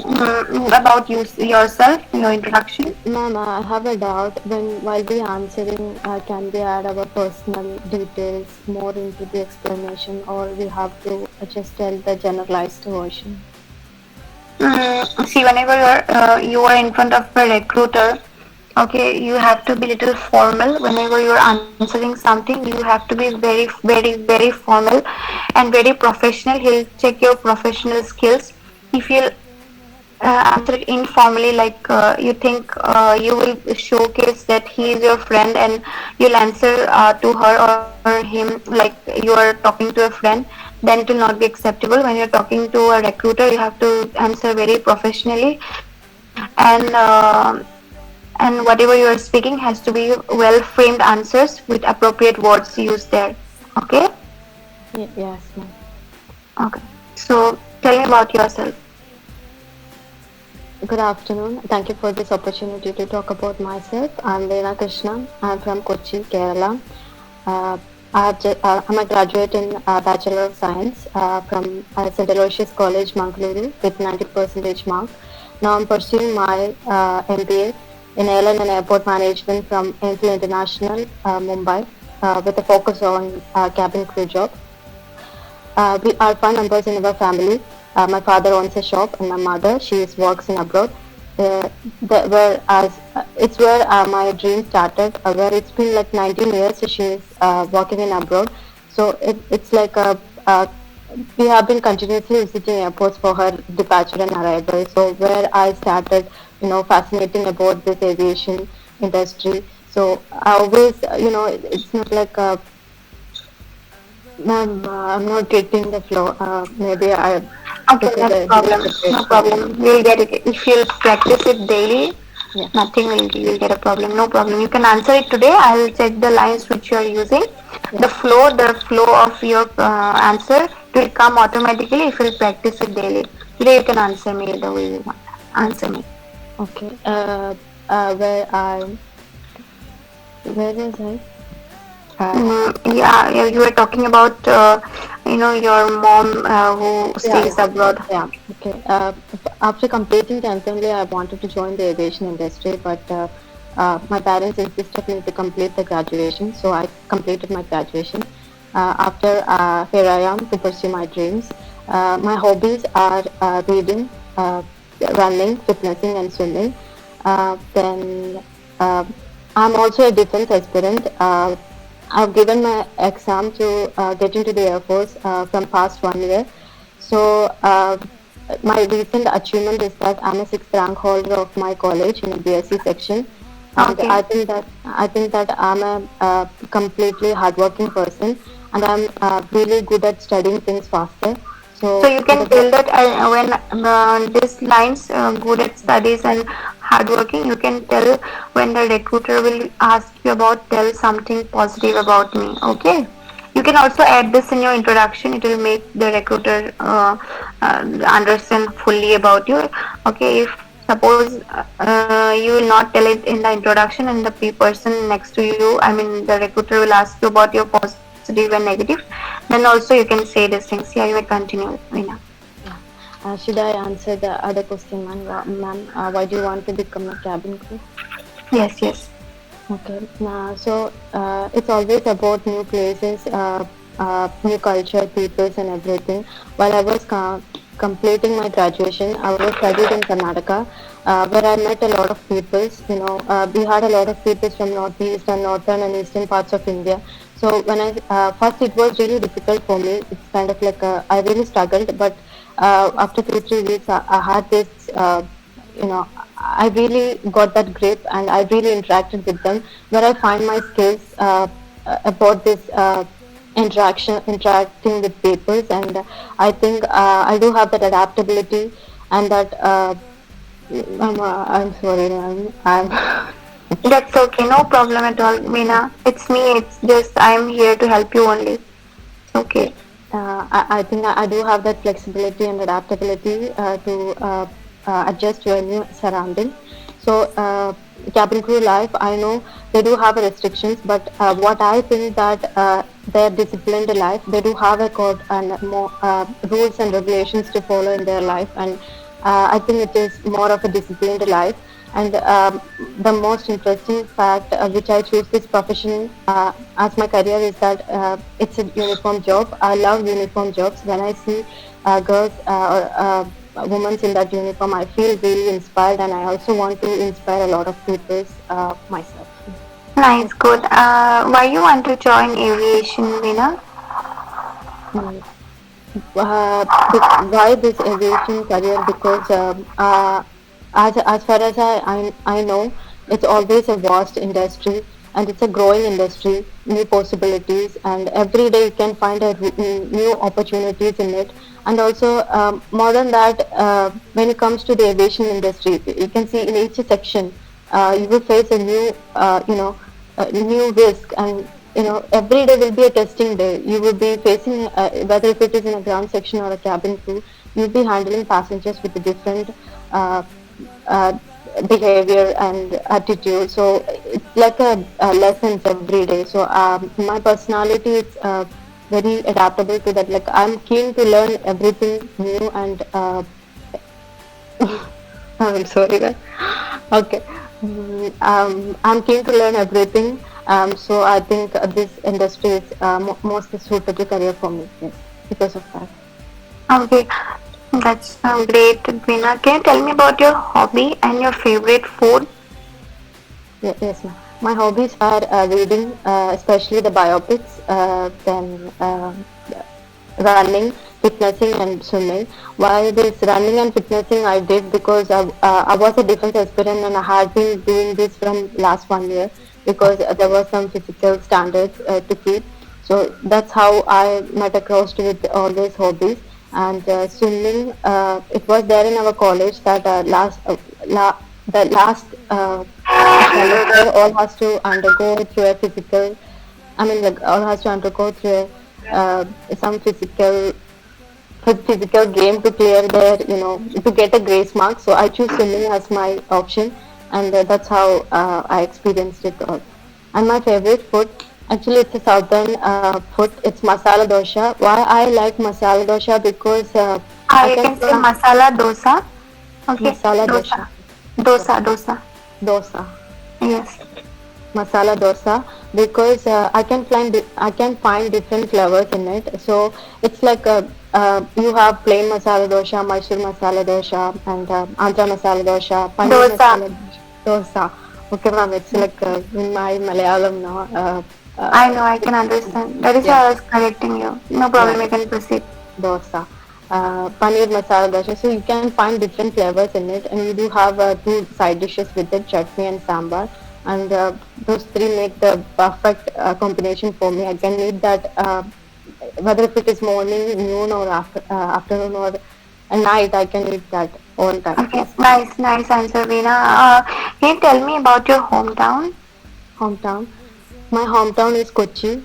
About yourself, your introduction. Ma'am, I have a doubt. While we answering, can we add our personal details more into the explanation, or we have to just tell the generalized version? See, whenever you are in front of a recruiter, okay, you have to be little formal. Whenever you are answering something, you have to be very, very, very formal and very professional. He'll check your professional skills. If you answer it informally, like you think you will showcase that he is your friend, and you'll answer to her or him like you are talking to a friend, then it will not be acceptable. When you're talking to a recruiter, you have to answer very professionally, and whatever you are speaking has to be well framed answers with appropriate words used there. Okay? Yes, ma'am. Okay. So tell me about yourself. Good afternoon. Thank you for this opportunity to talk about myself. I'm Veena Krishna. I'm from Kochi, Kerala. I'm a graduate in Bachelor of Science from St. Aloysius College, Mangaluru, with 90% mark. Now I'm pursuing my MBA in Airline and Airport Management from Enfield International, Mumbai, with a focus on cabin crew job. We are 5 members in our family. My father owns a shop, and my mother, she works in abroad. It's where my dream started. Where it's been like 19 years, she is working in abroad. So it's like we have been continuously visiting airports for her departure and arrival. So where I started, fascinating about this aviation industry. So I always, it's not like ma'am, I'm not getting the flow. Maybe I. Okay, no problem. No problem. You'll get it. If you'll practice it daily, nothing you'll get a problem. No problem. You can answer it today. I'll check the lines which you are using. The flow of your answer will come automatically if you'll practice it daily. Today you can answer me the way you want. Answer me. Okay. Where is I? You were talking about your mom who stays abroad. Yeah. Okay. After completing 10th only, I wanted to join the aviation industry, but my parents insisted me to complete the graduation, so I completed my graduation. After here I am to pursue my dreams. My hobbies are reading, running, fitnessing, and swimming. Then I'm also a defense aspirant. I've given my exam to get into the Air Force from past 1 year. So my recent achievement is that I'm a 6th rank holder of my college in the BSc section. And I think that I'm a completely hardworking person, and I'm really good at studying things faster. So you can tell that when these lines, good at studies and hardworking. You can tell when the recruiter will ask you about, tell something positive about me. Okay. You can also add this in your introduction. It will make the recruiter understand fully about you. Okay. If suppose you will not tell it in the introduction and the person next to you, I mean the recruiter will ask you about your positive and negative, then also you can say these things. Yeah, you may continue, Veena. Yeah. Should I answer the other question, ma'am? Why do you want to become a cabin crew? Yes, yes. Okay. So it's always about new places, new culture, peoples, and everything. While I was completing my graduation, I was studied in Karnataka, where I met a lot of peoples. We had a lot of peoples from northeast and northern and eastern parts of India. So when I first, it was really difficult for me. It's kind of like I really struggled, but after 2 3 weeks, I had this. I really got that grip and I really interacted with them where I find my skills about this interacting with people, and I think I do have that adaptability and that I'm sorry, I'm That's okay, no problem at all, Meena. It's me. It's just I'm here to help you only. It's okay. I think I do have that flexibility and adaptability to adjust to a new surrounding. So, cabin crew life, I know they do have restrictions, but what I think that their disciplined life, they do have a code and more rules and regulations to follow in their life, and I think it is more of a disciplined life. And the most interesting fact which I choose this profession as my career is that it's a uniform job. I love uniform jobs. When I see girls or women in that uniform, I feel really inspired, and I also want to inspire a lot of people myself. Nice, good. Why you want to join aviation, Meena? Mm. Why this aviation career? Because as far as I know, it's always a vast industry and it's a growing industry, new possibilities, and every day you can find new opportunities in it. And also, more than that, when it comes to the aviation industry, you can see in each section, you will face a new, a new risk, and every day will be a testing day. You will be facing, whether if it is in a ground section or a cabin crew, you'll be handling passengers with a different uh, uh, behavior and attitude. So it's like a lessons every day. So my personality is very adaptable to that. Like I'm keen to learn everything new and I'm sorry. Okay. I'm keen to learn everything. So I think this industry is most suitable career for me. Yes, because of that. Okay, that's great, Meena. Can you tell me about your hobby and your favorite food? Yes, ma'am. My hobbies are reading, especially the biopics, then running, fitnessing, and swimming. While this running and fitnessing I did because I was a defense aspirant and I had been doing this from last 1 year because there was some physical standards to keep. So that's how I met across with all these hobbies. And swimming, it was there in our college that the last semester all has to undergo through a physical, I mean, like all has to undergo through some physical game to clear their, to get a grace mark. So I choose swimming as my option, and that's how I experienced it all. And my favorite food, actually, it's a southern food. It's masala dosha. Why I like masala dosha? Because I You can can say masala dosa. Okay, masala dosha. dosa. Dosa. Yes. Masala dosa, because I can find different flavors in it. So it's like you have plain masala dosha, Mysore masala dosha, and Andhra masala dosha, paneer Dosa. masala dosa. Okay, ma'am, it's like in my Malayalam now. I know, I can understand. That is why I was correcting you. No problem, Yeah. you can proceed. Dosa, paneer masala dosa. So you can find different flavors in it, and you do have two side dishes with it, chutney and sambar, and those three make the perfect combination for me. I can eat that whether if it is morning, noon, or afternoon or at night. I can eat that own time. Okay, nice answer, Veena. Can you tell me about your hometown? Hometown. My hometown is Kochi.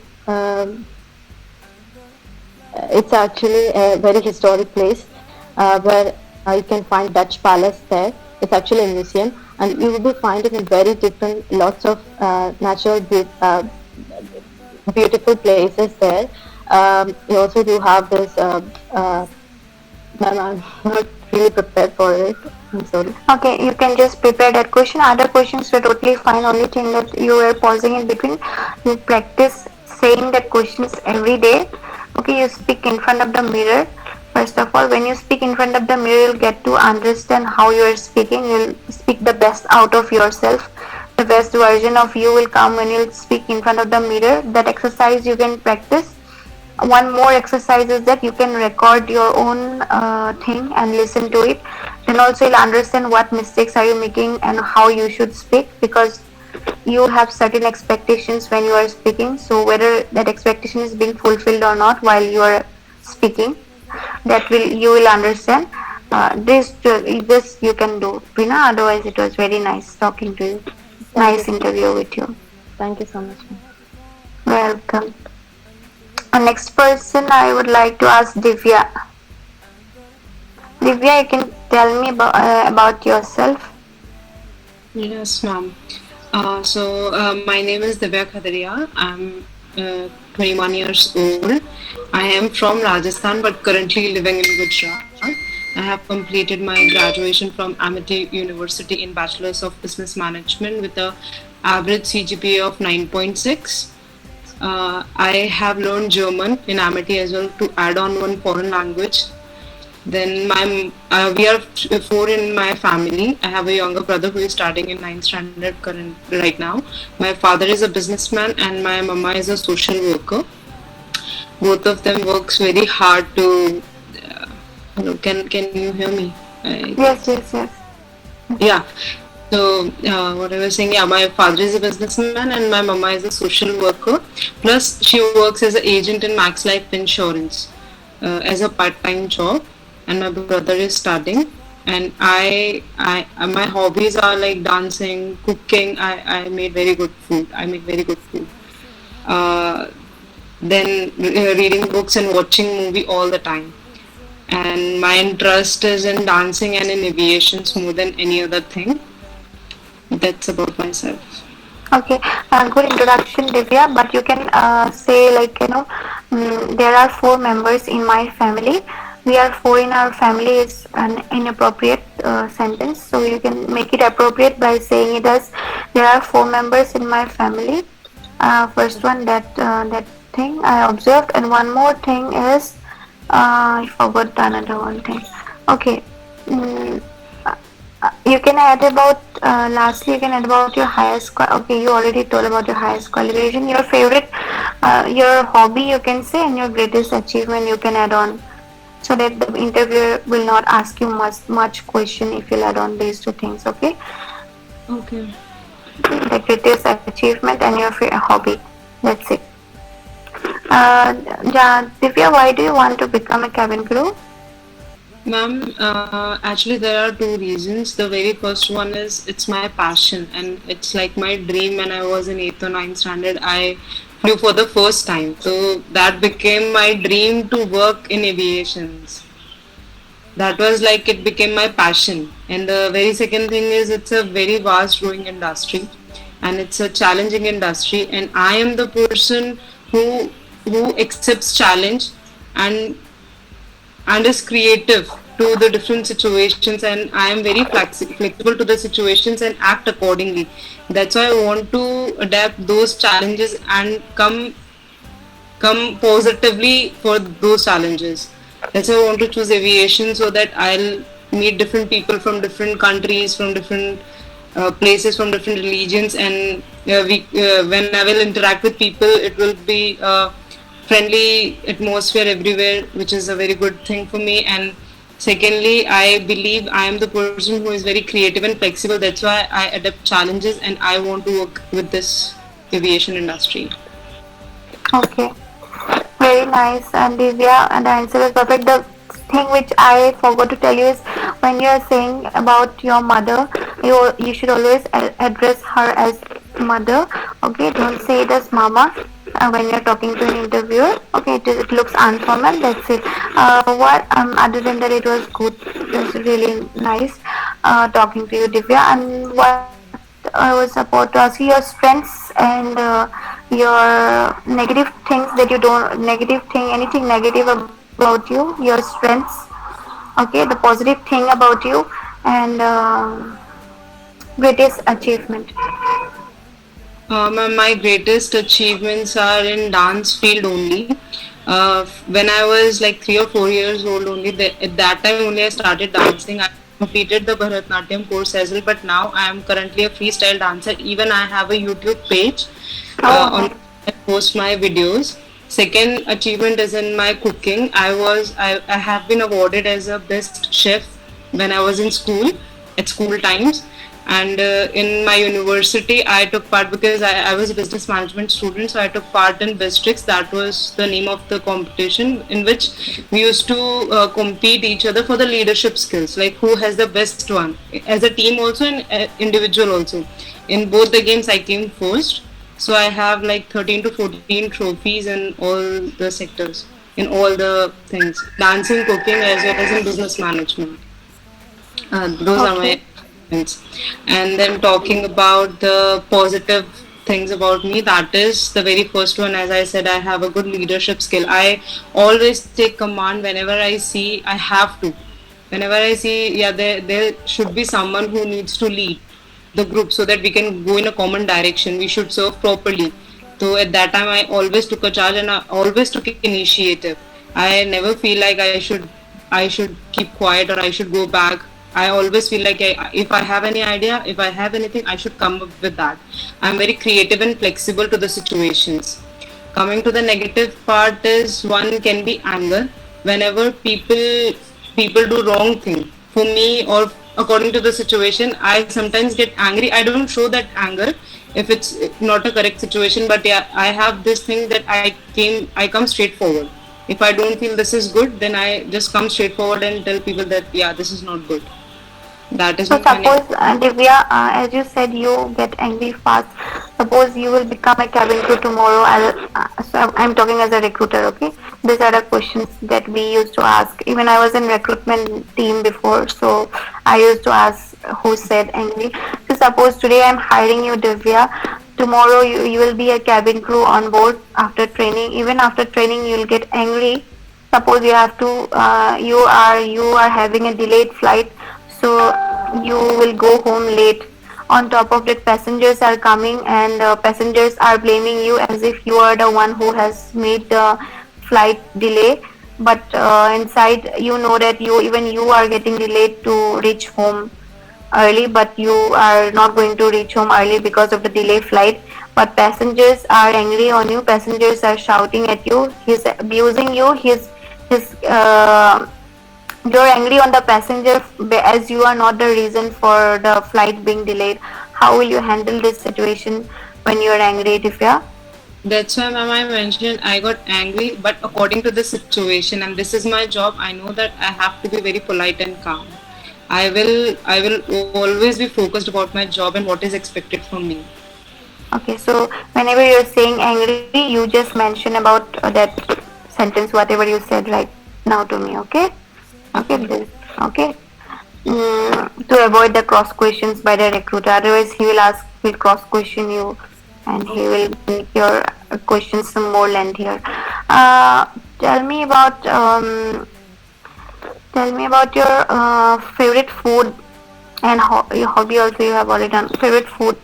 It's actually a very historic place where you can find Dutch Palace there. It's actually a museum, and you will be finding in very different lots of natural beautiful places there. You also do have this. I'm not really prepared for it. I'm sorry. Okay, you can just prepare that question. Other questions were totally fine. Only thing that you were pausing in between. You practice saying that questions every day. Okay, you speak in front of the mirror. First of all, when you speak in front of the mirror, you'll get to understand how you are speaking. You'll speak the best out of yourself. The best version of you will come when you speak in front of the mirror. That exercise you can practice. One more exercise is that you can record your own thing and listen to it. Then also you'll understand what mistakes are you making and how you should speak, because you have certain expectations when you are speaking. So whether that expectation is being fulfilled or not while you are speaking, that you will understand. This you can do, Veena. Otherwise, it was very nice talking to you. Nice interview with you. Thank you so much. Welcome. Next person I would like to ask Divya. Divya, you can tell me about yourself. Yes, ma'am. My name is Divya Khadaria. I'm 21 years old. I am from Rajasthan but currently living in Gujarat. I have completed my graduation from Amity University in Bachelor's of Business Management with a average CGPA of 9.6. I have learned German in Amity as well to add on one foreign language. Then we are 4 in my family. I have a younger brother who is starting in 9th standard right now. My father is a businessman and my mama is a social worker. Both of them works very hard to. Can you hear me? Yes. Yeah. So what I was saying, my father is a businessman and my mama is a social worker. Plus, she works as an agent in Max Life Insurance as a part-time job. And my brother is studying. And my hobbies are like dancing, cooking. I made very good food. I make very good food. Then reading books and watching movie all the time. And my interest is in dancing and in aviations more than any other thing. That's about myself. Okay, good introduction, Divya. But you can say there are 4 members in my family. We are 4 in our family is an inappropriate sentence, so you can make it appropriate by saying it as there are 4 members in my family. First one, that thing I observed, and one more thing is I forgot another one thing. Okay. You can add about lastly you can add about your highest okay, you already told about your highest qualification, your favorite your hobby you can say, and your greatest achievement you can add on, so that the interviewer will not ask you much question if you add on these 2 things. Okay, the greatest achievement and your hobby, that's it. Divya, why do you want to become a cabin crew? Ma'am, actually there are 2 reasons. The very first one is it's my passion and it's like my dream. When I was in 8th or 9th standard, I flew for the first time. So that became my dream to work in aviations. That was like it became my passion. And the very second thing is it's a very vast growing industry and it's a challenging industry, and I am the person who accepts challenge and is creative to the different situations, and I am very flexible to the situations and act accordingly. That's why I want to adapt those challenges and come positively for those challenges. That's why I want to choose aviation, so that I'll meet different people from different countries, from different places, from different religions, and when I will interact with people, it will be friendly atmosphere everywhere, which is a very good thing for me. And secondly, I believe I am the person who is very creative and flexible. That's why I adapt challenges and I want to work with this aviation industry. Okay, very nice. And Divya, and the answer is perfect. The thing which I forgot to tell you is when you are saying about your mother, you should always address her as mother. Okay, don't say it as mama when you're talking to an interviewer. Okay, it looks informal. That's it. What other than that, it was good. It was really nice talking to you, Divya. And what I was about to ask you, your strengths and your negative things that you don't, negative thing, anything negative about you, your strengths, okay, the positive thing about you, and greatest achievement. My greatest achievements are in dance field only. When I was like 3 or 4 years old only, at that time only I started dancing. I completed the Bharatnatyam course as well, but now I am currently a freestyle dancer. Even I have a YouTube page on I post my videos. Second achievement is in my cooking. I have been awarded as a best chef when I was in school, at school times. And in my university I took part because I was a business management student, so I took part in Bistrix. That was the name of the competition, in which we used to compete each other for the leadership skills, like who has the best one, as a team also and individual also. In both the games I came first, so I have like 13 to 14 trophies in all the sectors, in all the things, dancing, cooking, as well as in business management. Those are my things. And then talking about the positive things about me, that is the very first one. As I said, I have a good leadership skill. I always take command whenever I see I have to. Whenever I see, yeah, there should be someone who needs to lead the group so that we can go in a common direction. We should serve properly. So at that time, I always took a charge and I always took initiative. I never feel like I should keep quiet or I should go back. I always feel like if I have any idea, if I have anything, I should come up with that. I'm very creative and flexible to the situations. Coming to the negative part is, one can be anger. Whenever people do wrong thing for me or according to the situation, I sometimes get angry. I don't show that anger if it's not a correct situation, but yeah, I have this thing that I come straight forward. If I don't feel this is good, then I just come straight forward and tell people that yeah, this is not good. That is So what my suppose, Divya, as you said, you get angry fast. Suppose you will become a cabin crew tomorrow. So I'm talking as a recruiter, okay? These are the questions that we used to ask. Even I was in recruitment team before, so I used to ask who said angry. So suppose today I'm hiring you, Divya. Tomorrow you will be a cabin crew on board after training. Even after training, you'll get angry. Suppose you have to, you are having a delayed flight, so you will go home late. On top of that, passengers are coming and passengers are blaming you as if you are the one who has made the flight delay. But inside, you know that you are getting delayed to reach home early, but you are not going to reach home early because of the delay flight. But passengers are angry on you. Passengers are shouting at you. He's abusing you. He's you're angry on the passenger as you are not the reason for the flight being delayed. How will you handle this situation when you're angry, Divya? That's why, ma'am, I mentioned I got angry, but according to the situation, and this is my job, I know that I have to be very polite and calm. I will always be focused about my job and what is expected from me. Okay, so whenever you're saying angry, you just mention about that sentence, whatever you said right now to me, okay? Okay. To avoid the cross questions by the recruiter, otherwise will cross question you, and he will make your questions some more lengthier. Tell me about your favorite food and your hobby. Also, you have already done favorite food.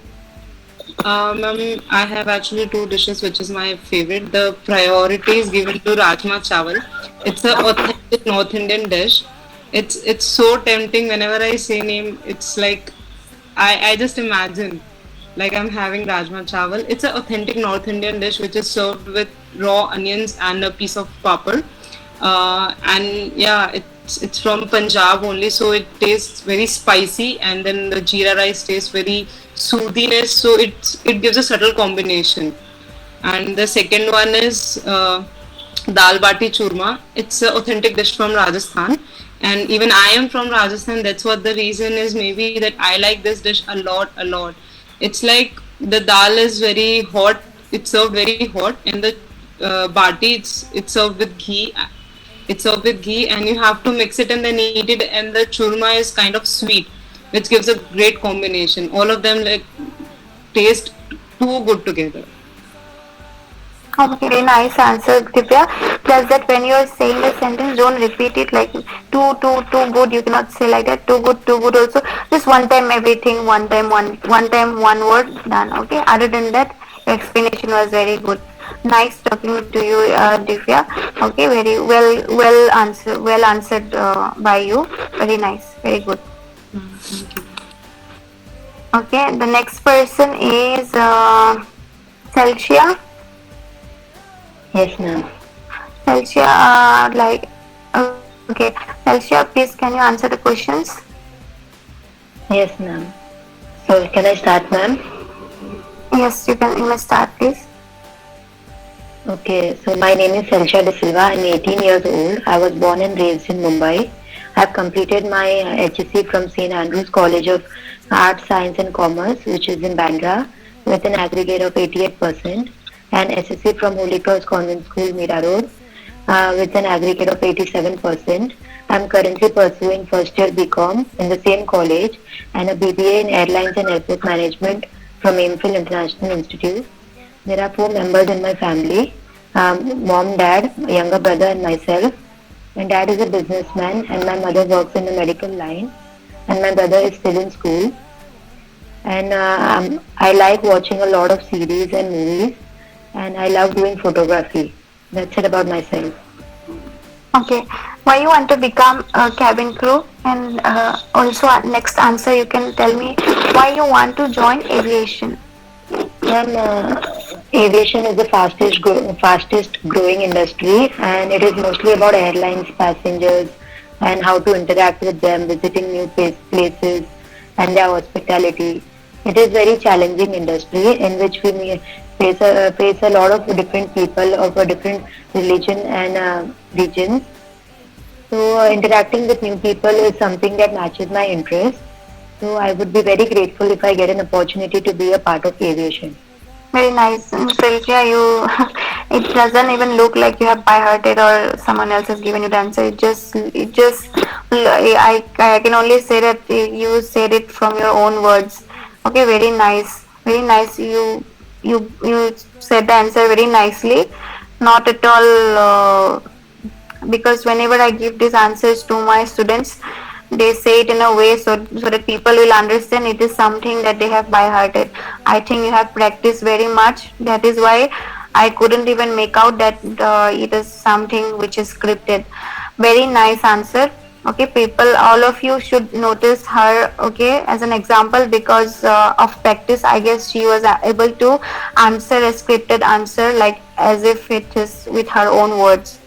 I have actually two dishes which is my favorite. The priority is given to Rajma Chawal. It's a authentic North Indian dish. It's so tempting whenever I say name. It's like I just imagine like I'm having Rajma Chawal. It's an authentic North Indian dish which is served with raw onions and a piece of papad. And yeah, it's from Punjab only, so it tastes very spicy, and then the jeera rice tastes very soothiness, so it gives a subtle combination. And the second one is dal bati churma. It's an authentic dish from Rajasthan, and even I am from Rajasthan. That's what the reason is. Maybe that I like this dish a lot, a lot. It's like the dal is very hot. It's served very hot, and the bati it's served with ghee. It's served with ghee, and you have to mix it and then eat it. And the churma is kind of sweet, which gives a great combination. All of them like taste too good together. Okay, very nice answer, Divya. Plus that when you are saying the sentence, don't repeat it like too good. You cannot say like that. Too good. Also, just one time everything, one time one word done. Okay. Other than that, your explanation was very good. Nice talking to you, Divya. Okay, very well answered by you. Very nice, very good. Thank you. Okay, the next person is Celsia. Yes, ma'am. Celsia, okay. Celsia, please can you answer the questions? Yes, ma'am. So can I start, ma'am? Yes, you can. You may start, please. Okay, so my name is Selsha De Silva. I'm 18 years old. I was born and raised in Mumbai. I have completed my HSC from St. Andrews College of Arts, Science and Commerce, which is in Bandra, with an aggregate of 88%, and SSC from Holy Cross Convent School, Mira Road, with an aggregate of 87%. I'm currently pursuing first year BCom in the same college and a BBA in Airlines and Airport Management from AIMFIL International Institute. There are 4 members in my family, mom, dad, a younger brother and myself. My dad is a businessman and my mother works in the medical line, and my brother is still in school. And I like watching a lot of series and movies, and I love doing photography. That's it about myself. Okay. Why you want to become a cabin crew? And also next answer you can tell me why you want to join aviation. Aviation is the fastest growing industry, and it is mostly about airlines, passengers, and how to interact with them, visiting new places, and their hospitality. It is very challenging industry in which we face a lot of different people of a different religion and regions. So interacting with new people is something that matches my interest. So I would be very grateful if I get an opportunity to be a part of aviation. Very nice. Sylvia, it doesn't even look like you have by hearted or someone else has given you the answer. I can only say that you said it from your own words. Okay, very nice. Very nice. You said the answer very nicely. Not at all, because whenever I give these answers to my students, they say it in a way so that people will understand it is something that they have by hearted. I think you have practiced very much. That is why I couldn't even make out that it is something which is scripted. Very nice answer. Okay, people, all of you should notice her, okay, as an example, because of practice. I guess she was able to answer a scripted answer like as if it is with her own words.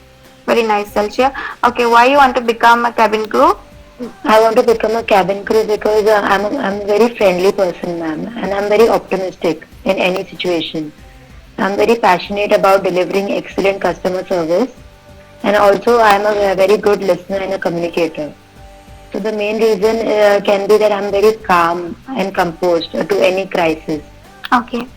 Very nice, Celsia. Okay, why you want to become a cabin crew? I want to become a cabin crew because I'm a very friendly person, ma'am, and I'm very optimistic in any situation. I'm very passionate about delivering excellent customer service, and also I'm a very good listener and a communicator. So the main reason can be that I'm very calm and composed to any crisis. Okay.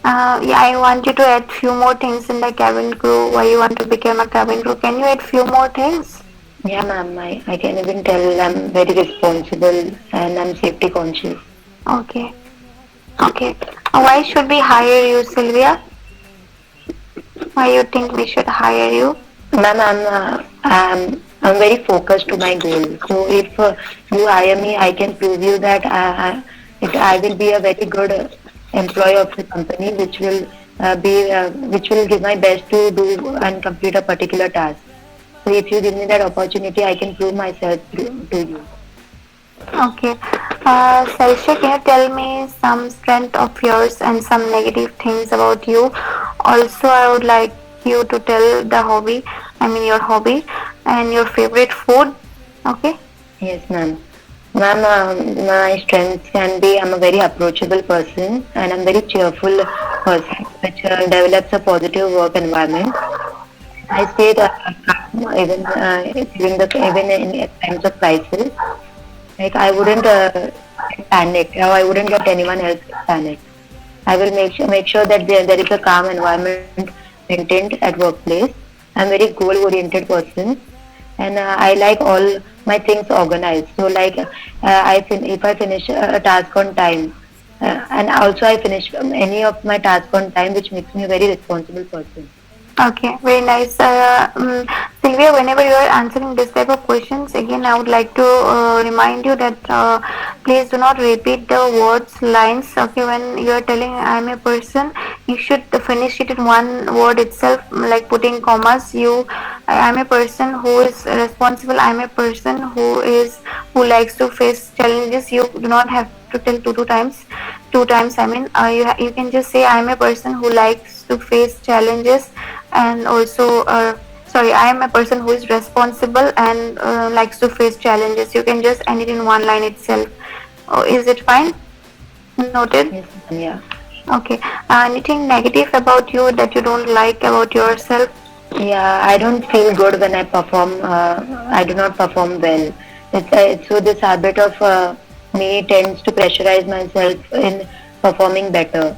Yeah, I want you to add few more things in the cabin crew. Why you want to become a cabin crew? Can you add few more things? Yeah, ma'am, I can even tell I'm very responsible and I'm safety conscious. Okay. Okay. Why should we hire you, Sylvia? Why you think we should hire you? Ma'am, I'm very focused to my goal. So if you hire me, I can prove you that I will be a very good employee of the company, which will give my best to do and complete a particular task. So if you give me that opportunity, I can prove myself to you. Okay. Salisha, can you tell me some strength of yours and some negative things about you? Also, I would like you to tell your hobby and your favorite food. Okay? Yes, ma'am. Ma'am, my strengths can be I'm a very approachable person and I'm very cheerful person, which develops a positive work environment. I stayed calm even in times of crisis. Like I wouldn't panic, or I wouldn't let anyone else panic. I will make sure that there is a calm environment maintained at workplace. I'm very goal oriented person, and I like all my things organized. So like if I finish a task on time, and also I finish any of my task on time, which makes me a very responsible person. Okay, very nice. Sylvia, whenever you are answering this type of questions, again, I would like to remind you that please do not repeat the words, lines. Okay, when you are telling I am a person, you should finish it in one word itself, like putting commas. I am a person who is responsible. I am a person who likes to face challenges. You do not have to tell two times. Two times, I mean, you can just say I am a person who likes to face challenges, and also sorry, I am a person who is responsible and likes to face challenges. You can just end it in one line itself. Oh, is it fine? Noted. Yes, yeah. Okay. Anything negative about you that you don't like about yourself? Yeah, I don't feel good when I perform. I do not perform well. So this habit of me tends to pressurize myself in performing better,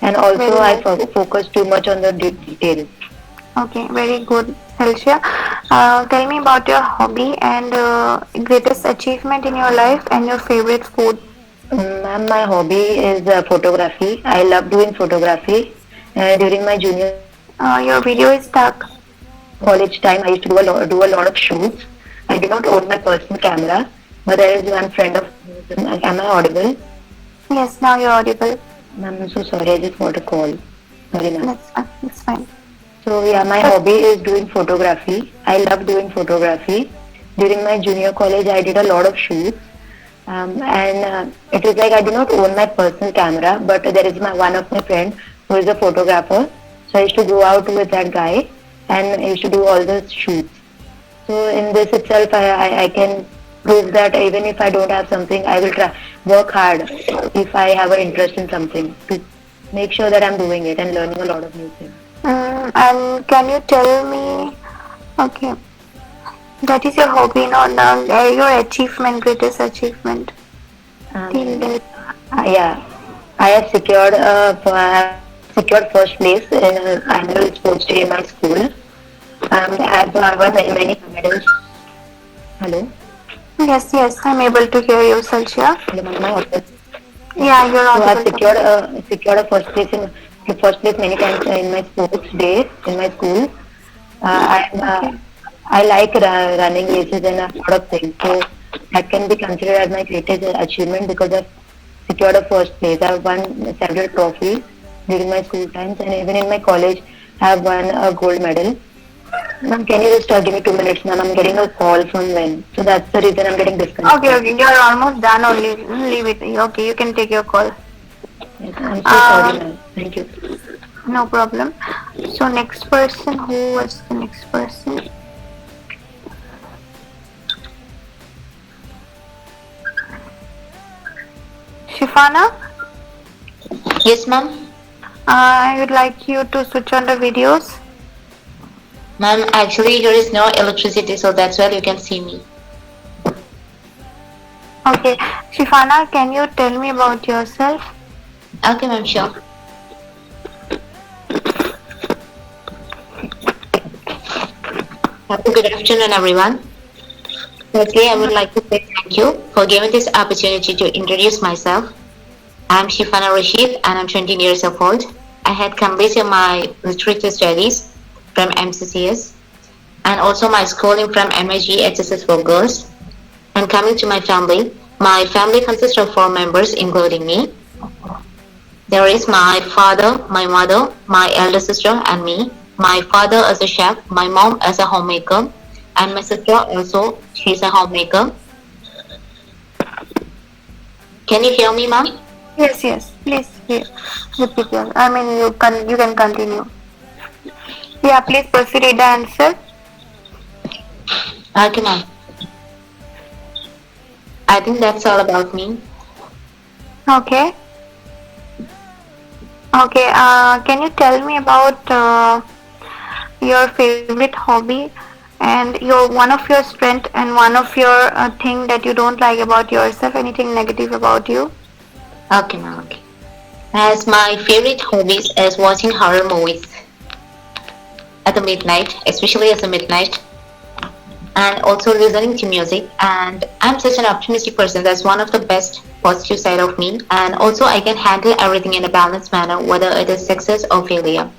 and also I focus too much on the details. Okay, very good, Elshia. Tell me about your hobby and greatest achievement in your life and your favorite food. Ma'am, my hobby is photography. I love doing photography. During my junior Your video is stuck. college time, I used to do a lot of shoots. I do not own my personal camera, but there is one friend of mine. Am I audible? Yes, now you're audible. Ma'am, I'm so sorry. I just got a call. Sorry, ma'am. That's fine. So yeah, my hobby is doing photography. I love doing photography. During my junior college, I did a lot of shoots. And it is like I do not own my personal camera, but there is one of my friend who is a photographer. So I used to go out with that guy, and I used to do all the shoots. So in this itself, I can prove that even if I don't have something, I will work hard if I have an interest in something to make sure that I'm doing it and learning a lot of new things. And can you tell me, okay, that is your hobby, not your achievement, greatest achievement? Yeah, I have secured first place in an annual sports day in my school. I have won many medals. Hello? Yes, I'm able to hear you, Salshia. Hello, ma'am. Yeah, you're So audible. I've secured a first place many times in my sports day in my school. I like running races and a lot of things. So that can be considered as my greatest achievement because I've secured a first place. I've won several trophies during my school times, and even in my college, I've won a gold medal. Ma'am, can you just give me 2 minutes, ma'am? I'm getting a call from when. So that's the reason I'm getting disconnected. Okay, you're almost done only. Leave it. Okay, you can take your call. Yes, I'm so sorry, ma'am. Thank you. No problem. So next person, who was the next person? Shifana? Yes, ma'am. I would like you to switch on the videos. Ma'am, actually here is no electricity, so that's why you can see me. Okay. Shifana, can you tell me about yourself? Okay, ma'am, sure. Good afternoon, everyone. Firstly, I would like to say thank you for giving this opportunity to introduce myself. I'm Shifana Rashid and I'm 20 years old. I had completed my literature studies from MCCS and also my schooling from MIG HSS for Girls. And coming to my family consists of 4 members including me. There is my father, my mother, my elder sister and me. My father is a chef, my mom is a homemaker, and my sister also, she's a homemaker. Can you hear me, ma'am? Yes. Please repeat your. I mean, you can continue. Yeah, please proceed with the answer. Okay, ma'am. I think that's all about me. Okay. Can you tell me about your favorite hobby, and your one of your strength and one of your thing that you don't like about yourself, anything negative about you. Okay, ma'am. Okay. As my favorite hobbies is watching horror movies at the midnight, especially at the midnight, and also listening to music. And I'm such an optimistic person. That's one of the best positive side of me. And also, I can handle everything in a balanced manner, whether it is success or failure.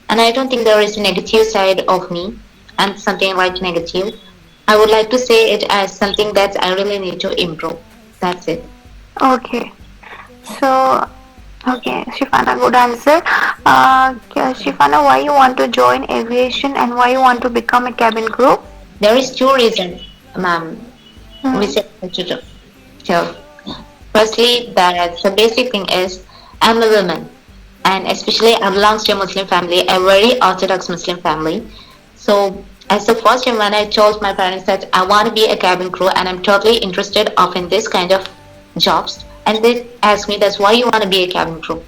And I don't think there is a negative side of me and something like negative. I would like to say it as something that I really need to improve. That's it. Okay. So, okay, Shifana, good answer. Shifana, why you want to join aviation and why you want to become a cabin crew? There is two reasons, ma'am. Which I want to tell. Firstly, that the basic thing is I'm a woman, and especially I belong to a Muslim family, a very orthodox Muslim family. So, as the first time when I told my parents that I want to be a cabin crew and I'm totally interested of in this kind of jobs, and they asked me that's why you want to be a cabin crew.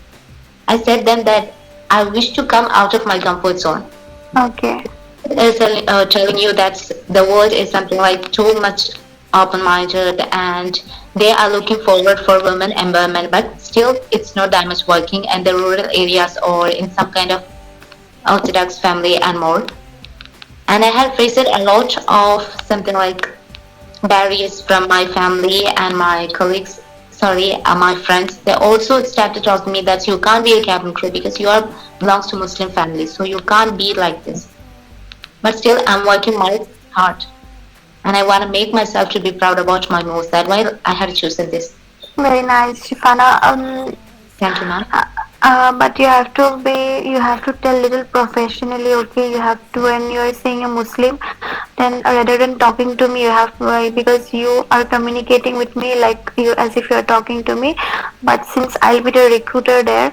I said them that I wish to come out of my comfort zone. Okay. Is telling you that the world is something like too much open-minded and they are looking forward for women empowerment, but still it's not that much working in the rural areas or in some kind of orthodox family and more. And I have faced a lot of something like barriers from my family and my colleagues, my friends. They also started talking me that you can't be a cabin crew because you are belongs to Muslim family, so you can't be like this. But still, I'm working my hard, and I want to make myself to be proud about my moves. That's why I had chosen this. Very nice, Shifana. Thank you, ma'am. But you have to tell little professionally, okay? You have to, when you are saying a Muslim, then rather than talking to me, you have to, because you are communicating with me like you, as if you are talking to me. But since I'll be the recruiter there,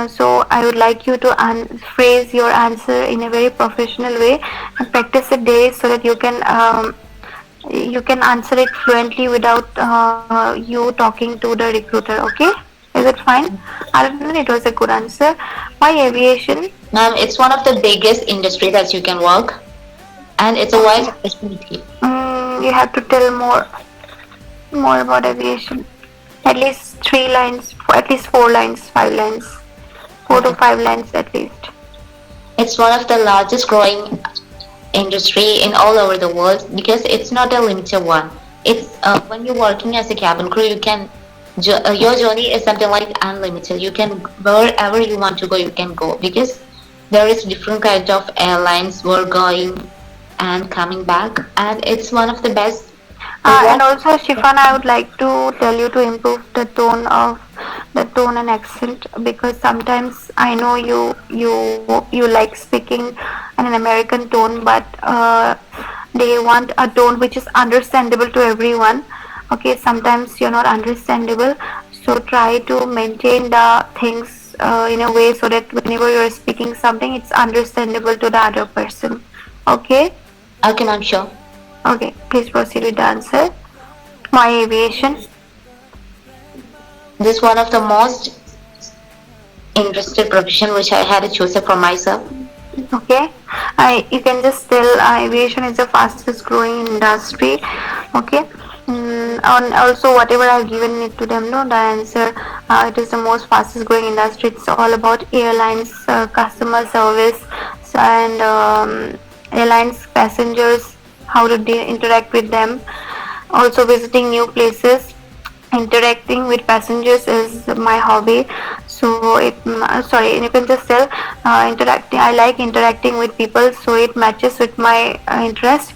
so I would like you to phrase your answer in a very professional way and practice it daily so that you can answer it fluently without you talking to the recruiter, okay? Is it fine? Other than it was a good answer. Why aviation? Ma'am, it's one of the biggest industry that you can work, and it's a wide opportunity. You have to tell more about aviation. At least 3 lines, at least 4 lines, 5 lines, 4 to 5 lines at least. It's one of the largest growing industry in all over the world because it's not a limited one. It's when you're working as a cabin crew, you can your journey is something like unlimited. You can wherever you want to go, you can go because there is different kind of airlines who are going and coming back, and it's one of the best. And also, Shifana, I would like to tell you to improve the tone and accent, because sometimes I know you like speaking in an American tone, but they want a tone which is understandable to everyone. Okay, sometimes you're not understandable, so try to maintain the things in a way so that whenever you're speaking something, it's understandable to the other person. Okay? Okay, ma'am, sure. Okay, please proceed with the answer. Why aviation? This is one of the most interested profession which I had to choose for myself. Okay, you can just tell aviation is the fastest growing industry. Okay. And also whatever I've given it to them, no, the answer, it is the most fastest growing industry. It's all about airlines, customer service, and airlines passengers, how to interact with them, also visiting new places. Interacting with passengers is my hobby, so you can just tell interacting. I like interacting with people, so it matches with my interest.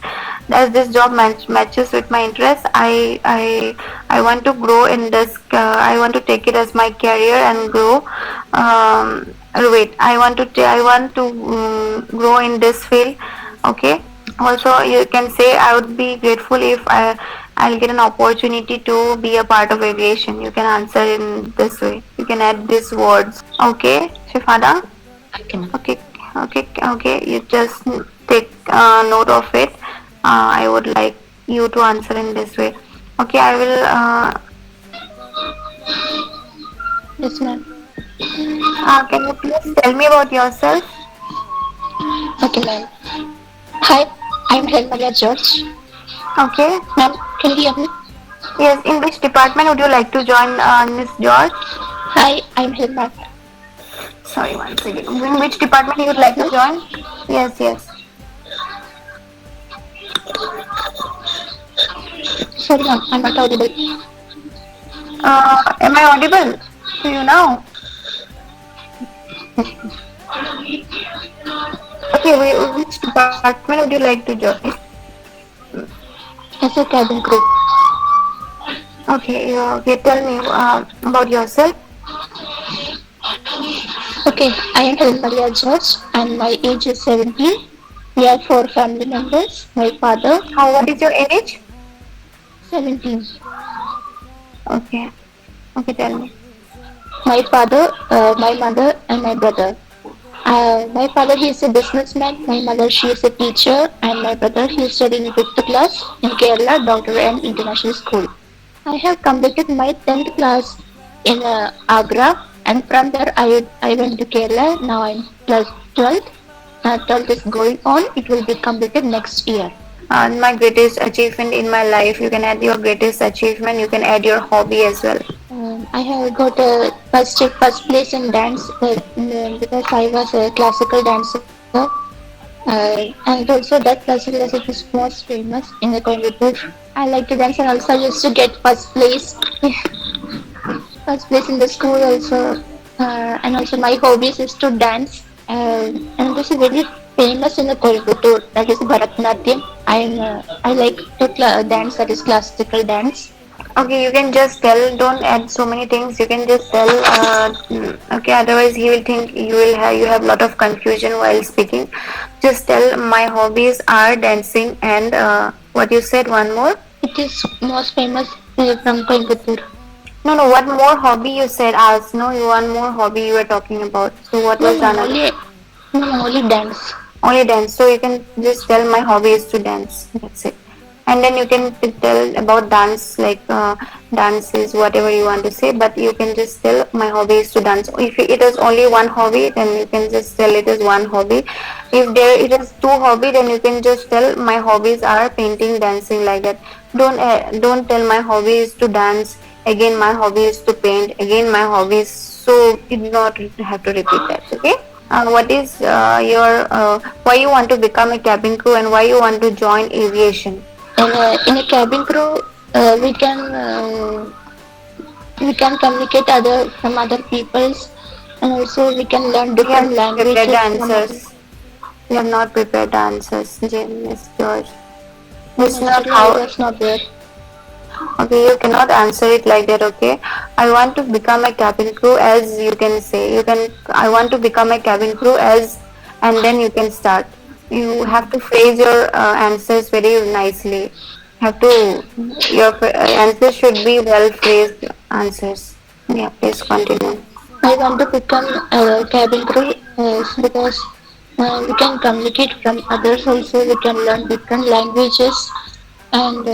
As this job matches with my interest, I want to grow in this. I want to take it as my career and grow. I want to grow in this field. Okay. Also, you can say I would be grateful if I'll get an opportunity to be a part of aviation. You can answer in this way. You can add these words. Okay, Shifana? Okay. You just take note of it. I would like you to answer in this way. Okay, I will. Yes, ma'am. Can you please tell me about yourself? Okay, ma'am. Hi, I'm Maria George. Okay. Ma'am, can you hear me? Yes. In which department would you like to join, Miss George? Hi, I'm Helma. Sorry, one second. In which department you would like to join? Yes, yes. Sorry, ma'am, I'm not audible. Am I audible to you now? Okay, which department would you like to join? As a cabin crew. Okay, okay. Tell me about yourself. Okay, I am Maria George and my age is 17. We are 4 family members. My father, What is your age? 17. Okay. Okay, tell me. My father, my mother, and my brother. My father, he is a businessman. My mother, she is a teacher, and my brother, he is studying in 5th class in Kerala, Dr. M International School. I have completed my 10th class in Agra, and from there I went to Kerala. Now I'm plus 12th. 12th is going on. It will be completed next year. My greatest achievement in my life. You can add your greatest achievement. You can add your hobby as well. I have got a first place in dance because I was a classical dancer. And also that classical dancer is most famous in the Coimbatore. I like to dance and also I used to get first place. First place in the school also. And also my hobbies is to dance. And this is very famous in the Coimbatore. That is Bharatanatyam. I like to dance, that is classical dance. Okay, you can just tell. Don't add so many things. You can just tell. Okay, otherwise he will think you have a lot of confusion while speaking. Just tell my hobbies are dancing and what you said. One more. It is most famous from Coimbatore. No, what more hobby you said? Ask. No, one more hobby you were talking about. So what was done? Only dance. Only dance. So you can just tell my hobby is to dance. That's it. And then you can tell about dance, like dances, whatever you want to say. But you can just tell my hobby is to dance. If it is only one hobby, then you can just tell it is one hobby. If it is two hobby, then you can just tell my hobbies are painting, dancing, like that. Don't tell my hobby is to dance. Again, my hobby is to paint. Again, my hobby is, so you do not have to repeat that. Okay. What is your why you want to become a cabin crew and why you want to join aviation? In a cabin crew, we can communicate from other peoples, and also we can learn different languages. We have not prepared answers, Miss George. It's not how. That's not there. Okay, you cannot answer it like that. Okay, I want to become a cabin crew, as you can say. I want to become a cabin crew as, and then you can start. You have to phrase your answers very nicely. Your answers should be well phrased answers. Yeah, please continue. I want to become a cabin crew because we can communicate from others. Also, we can learn different languages, and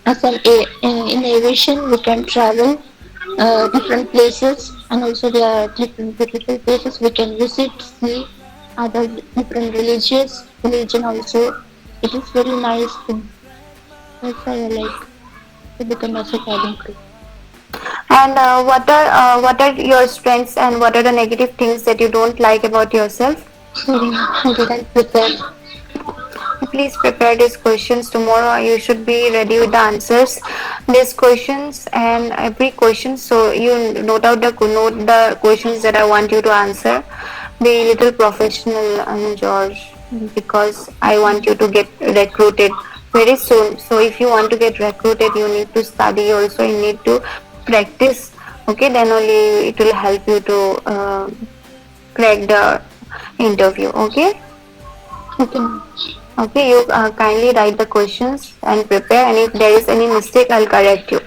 as in aviation, we can travel different places, and also there are different beautiful places we can visit, see other different religion also. It is very nice thing. That's why I like to become as a cabin crew. And what are your strengths and what are the negative things that you don't like about yourself? Sorry, I didn't prepare. Please prepare these questions. Tomorrow you should be ready with the answers. These questions and every question. So you note the questions that I want you to answer. Be little professional, George, because I want you to get recruited very soon. So if you want to get recruited, you need to study. Also, you need to practice. Okay, then only it will help you to crack the interview. Okay. Okay, you kindly write the questions and prepare, and if there is any mistake, I'll correct you.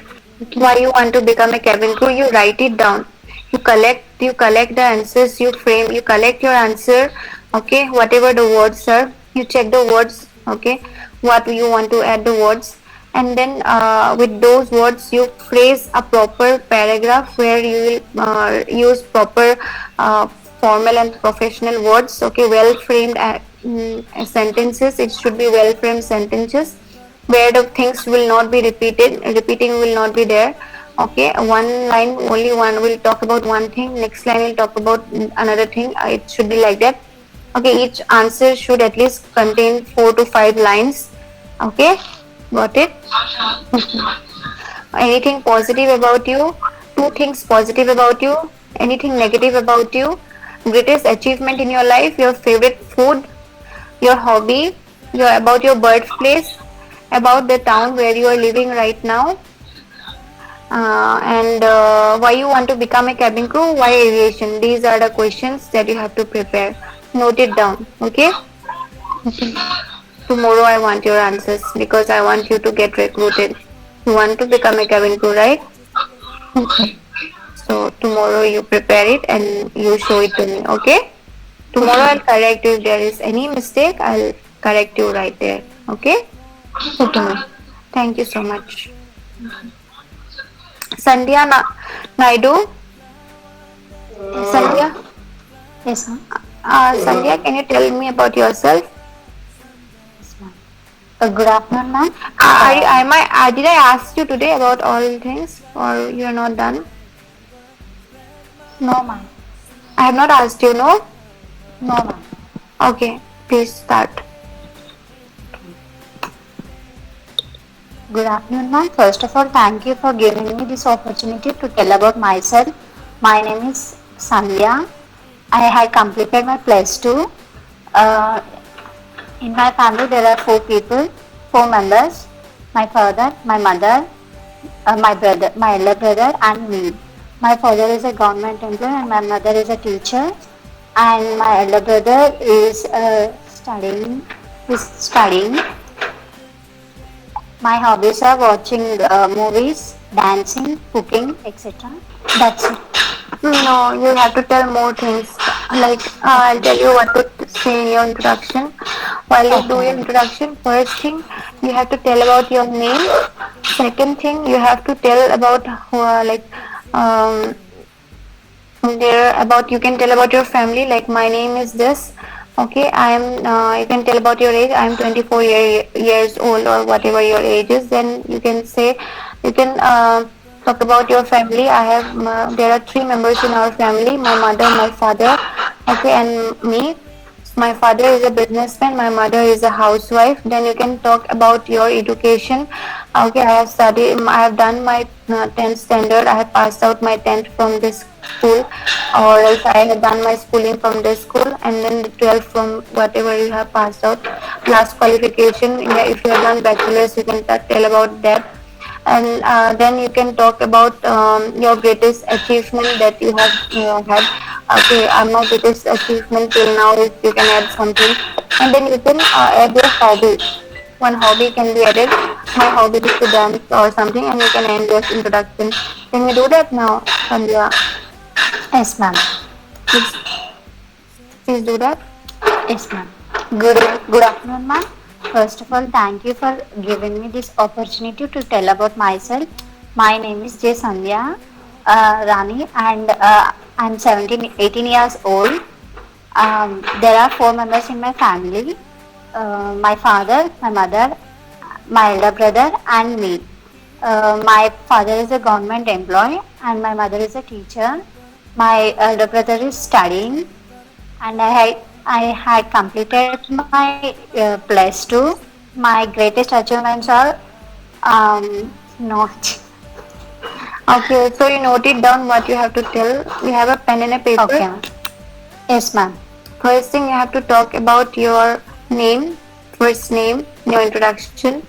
Why you want to become a cabin crew? You write it down. You collect the answers. You collect your answer. Okay, whatever the words are, you check the words. Okay, what you want to add the words, and then with those words, you phrase a proper paragraph where you will use proper formal and professional words. Okay, well framed sentences. It should be well framed sentences where the things will not be repeated. Repeating will not be there. Okay, one line only, one will talk about one thing, next line will talk about another thing. It should be like that. Okay, each answer should at least contain 4 to 5 lines. Okay, got it? Anything positive about you? 2 things positive about you. Anything negative about you? Greatest achievement in your life? Your favorite food? Your hobby? About your birthplace? About the town where you are living right now? And why you want to become a cabin crew? Why aviation? These are the questions that you have to prepare. Note it down. Okay? Tomorrow I want your answers because I want you to get recruited. You want to become a cabin crew, right? So tomorrow you prepare it and you show it to me, okay? Tomorrow I'll correct you if there is any mistake. I'll correct you right there, okay? Okay. Thank you so much. Sandhya Naidu. Sandhya? Yes, ma'am. Sandhya, can you tell me about yourself? Good afternoon, ma'am. Did I ask you today about all things or you are not done? No, ma'am. I have not asked you, no? No, ma'am. Okay, please start. Good afternoon, ma'am. First of all, thank you for giving me this opportunity to tell about myself. My name is Sandhya. I had completed my plus 2. In my family, there are 4 people, 4 members. My father, my mother, my brother, my elder brother, and me. My father is a government employee, and my mother is a teacher. And my elder brother is studying. My hobbies are watching movies, dancing, cooking, etc. That's it. No, you have to tell more things. Like, I'll tell you what to say in your introduction. While you do your introduction, first thing, you have to tell about your name. Second thing, you have to tell about, you can tell about your family. Like, my name is this. Okay, you can tell about your age. I am 24 years old, or whatever your age is. Then you can talk about your family. There are 3 members in our family: my mother, my father, okay, and me. My father is a businessman, my mother is a housewife. Then you can talk about your education. Okay, I have done my 10th standard. I have passed out my 10th from this school, or else I have done my schooling from this school, and then the 12th from whatever you have passed out. Last qualification, if you have done bachelor's, you can tell about that. And then you can talk about your greatest achievement that you have had. Okay, my greatest achievement till now is, you can add something, and then you can add your hobby. One hobby can be added. My hobby is to dance or something, and you can end this introduction. Can we do that now, Sandhya? Yes, ma'am. Please do that. Yes, ma'am. Good afternoon, ma'am. First of all, thank you for giving me this opportunity to tell about myself. My name is J. Sandhya Rani, and I'm 18 years old. There are 4 members in my family: my father, my mother, my elder brother, and me. My father is a government employee, and my mother is a teacher. My elder brother is studying, and I had completed my plus 2. My greatest achievements are not. Okay, so you note it down what you have to tell. You have a pen and a paper. Okay. Yes, ma'am. First thing, you have to talk about your name, first name, your introduction.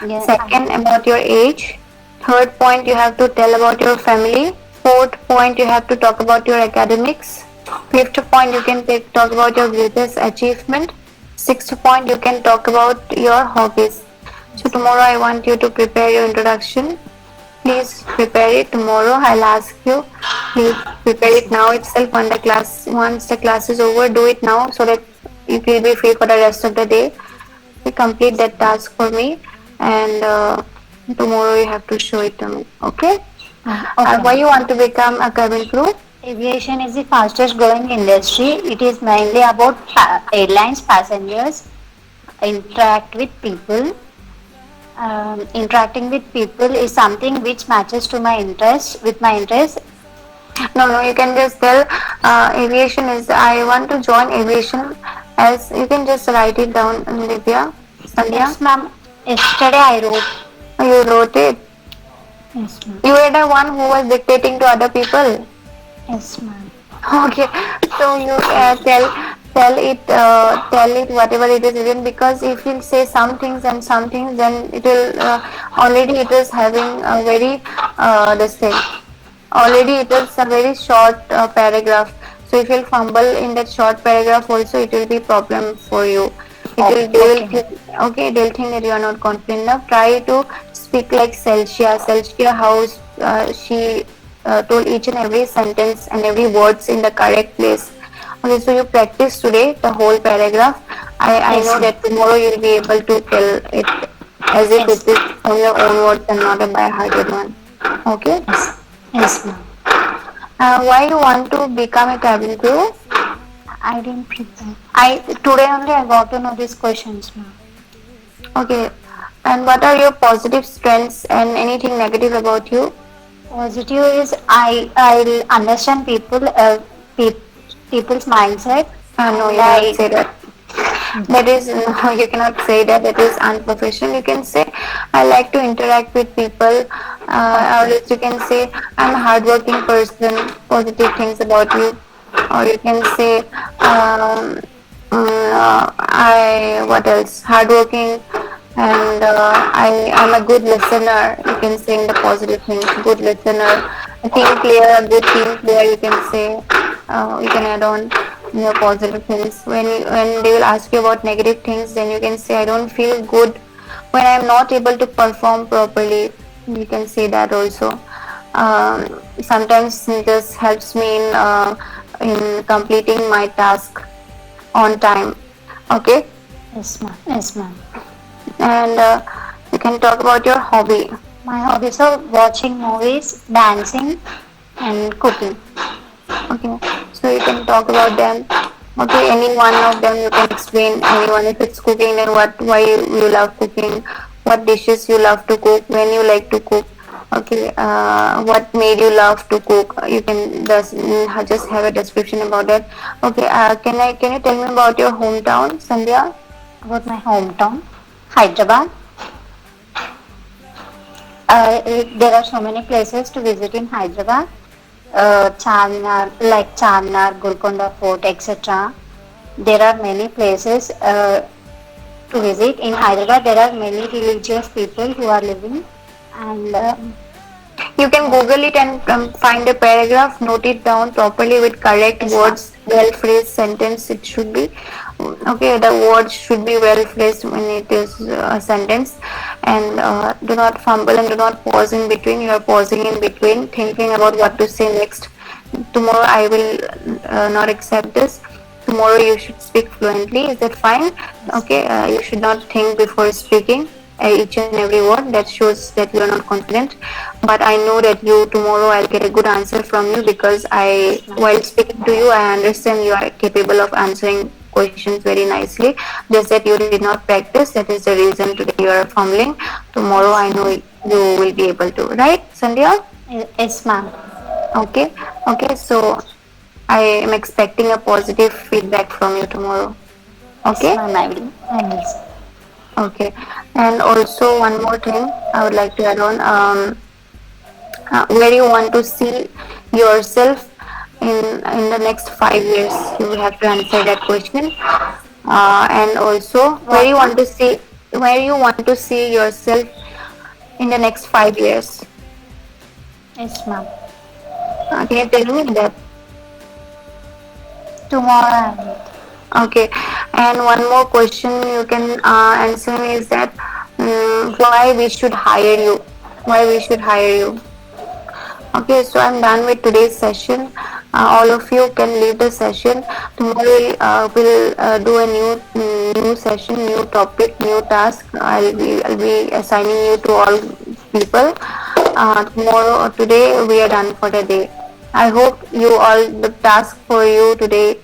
Yes. Second, about your age. Third point, you have to tell about your family. Fourth point, you have to talk about your academics. Fifth point, you can talk about your greatest achievement. Sixth point, you can talk about your hobbies. So tomorrow I want you to prepare your introduction. Please prepare it tomorrow. I'll ask you. Please prepare it now itself. Once the class is over, do it now so that you will be free for the rest of the day. You complete that task for me, and tomorrow you have to show it to me. Okay? Why you want to become a cabin crew? Aviation is the fastest growing industry. It is mainly about airlines, passengers, interact with people. Interacting with people is something which matches to my interest, with my interest. No, you can just tell aviation is, I want to join aviation, as you can just write it down, Divya. Sandhya, Yes, ma'am. Yesterday I wrote. you wrote it. Yes, ma'am. You were the one who was dictating to other people. Yes, ma'am. Okay, so you tell it whatever it is written, because if you say some things and some things, then it will already it is having a very this thing. Already it is a very short paragraph. So if you'll fumble in that short paragraph also, it will be problem for you. They will think, okay, they'll think that you are not confident enough. Try to speak like Celsia. Celsia, how she told each and every sentence and every words in the correct place. Okay, so you practice today the whole paragraph. I know that tomorrow you'll be able to tell it as if it is from your own words and not a by-hearted one. Okay? Yes, ma'am. Why you want to become a cabin crew? I didn't prepare. Today only I got to know these questions, ma'am. Okay. And what are your positive strengths and anything negative about you? Positive is I understand people's mindset. No, you cannot say that. That is, no, you cannot say that. That is unprofessional. You can say, I like to interact with people. Or else you can say, I'm a hardworking person. Positive things about you. Or you can say, what else? Hardworking, and I'm a good listener. You can say in the positive things, good listener. A team player, a good team player. You can say, you can add on your positive things. When they will ask you about negative things, then you can say, I don't feel good when I'm not able to perform properly. You can say that also. Sometimes it just helps me in completing my task on time. Okay? Yes, ma'am. Yes, ma'am. And you can talk about your hobby. My hobbies are watching movies, dancing, and cooking. Okay, so you can talk about them. Okay, any one of them you can explain. Anyone, if it's cooking, then why you love cooking, what dishes you love to cook, when you like to cook. Okay, what made you love to cook? You can just have a description about that. Okay, can you tell me about your hometown, Sandhya? About my hometown, Hyderabad. There are so many places to visit in Hyderabad. Charminar, like Charminar, Golconda Fort, etc. There are many places to visit in Hyderabad. There are many religious people who are living, and you can Google it and find a paragraph, note it down properly with correct words, well phrased sentence. It should be okay. The words should be well phrased when it is a sentence, and do not fumble and do not pause in between. You are pausing in between, thinking about what to say next. Tomorrow I will not accept this. Tomorrow you should speak fluently. Is that fine? Okay. You should not think before speaking each and every word. That shows that you are not confident. But I know that tomorrow I'll get a good answer from you, because while speaking to you, I understand you are capable of answering questions very nicely. Just that you did not practice. That is the reason today you are fumbling. Tomorrow I know you will be able to. Right, Sandhya? Yes, ma'am. Okay. So I am expecting a positive feedback from you tomorrow. Okay. Yes, ma'am, Okay. And also one more thing I would like to add on. Where you want to see yourself in the next 5 years? You will have to answer that question. And also, where you want to see yourself in the next 5 years? Yes, ma'am. Can you tell me that? Tomorrow. Okay. And one more question you can answer me is that why we should hire you? Why we should hire you? Okay, so I'm done with today's session. All of you can leave the session. Tomorrow we'll do a new session, new topic, new task. I'll be assigning you to all people. Today we are done for the day. I hope you all, the task for you today,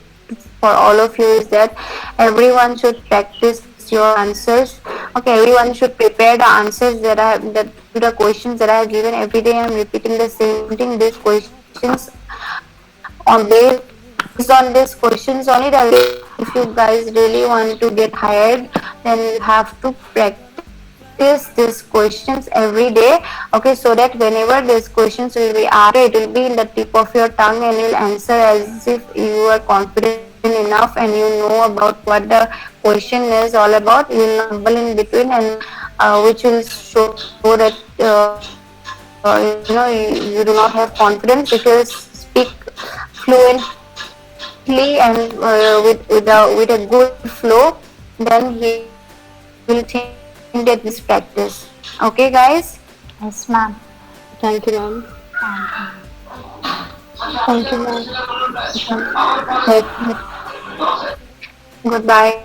for all of you, is that everyone should practice your answers. Okay, everyone should prepare the answers that I have, that to the questions that I have given. Every day I'm repeating the same thing. These questions on based on these questions only, that if you guys really want to get hired, then you have to practice these questions every day. Okay, so that whenever these questions will be asked, it will be in the tip of your tongue and you'll answer as if you are confident enough and you know about what the question is all about. You will not stumble in between, and which will show that you do not have confidence. If you speak fluently and with a good flow, then we will think that this practice. Okay, guys. Yes, ma'am. Thank you, ma'am. Thank you, ma'am. Goodbye.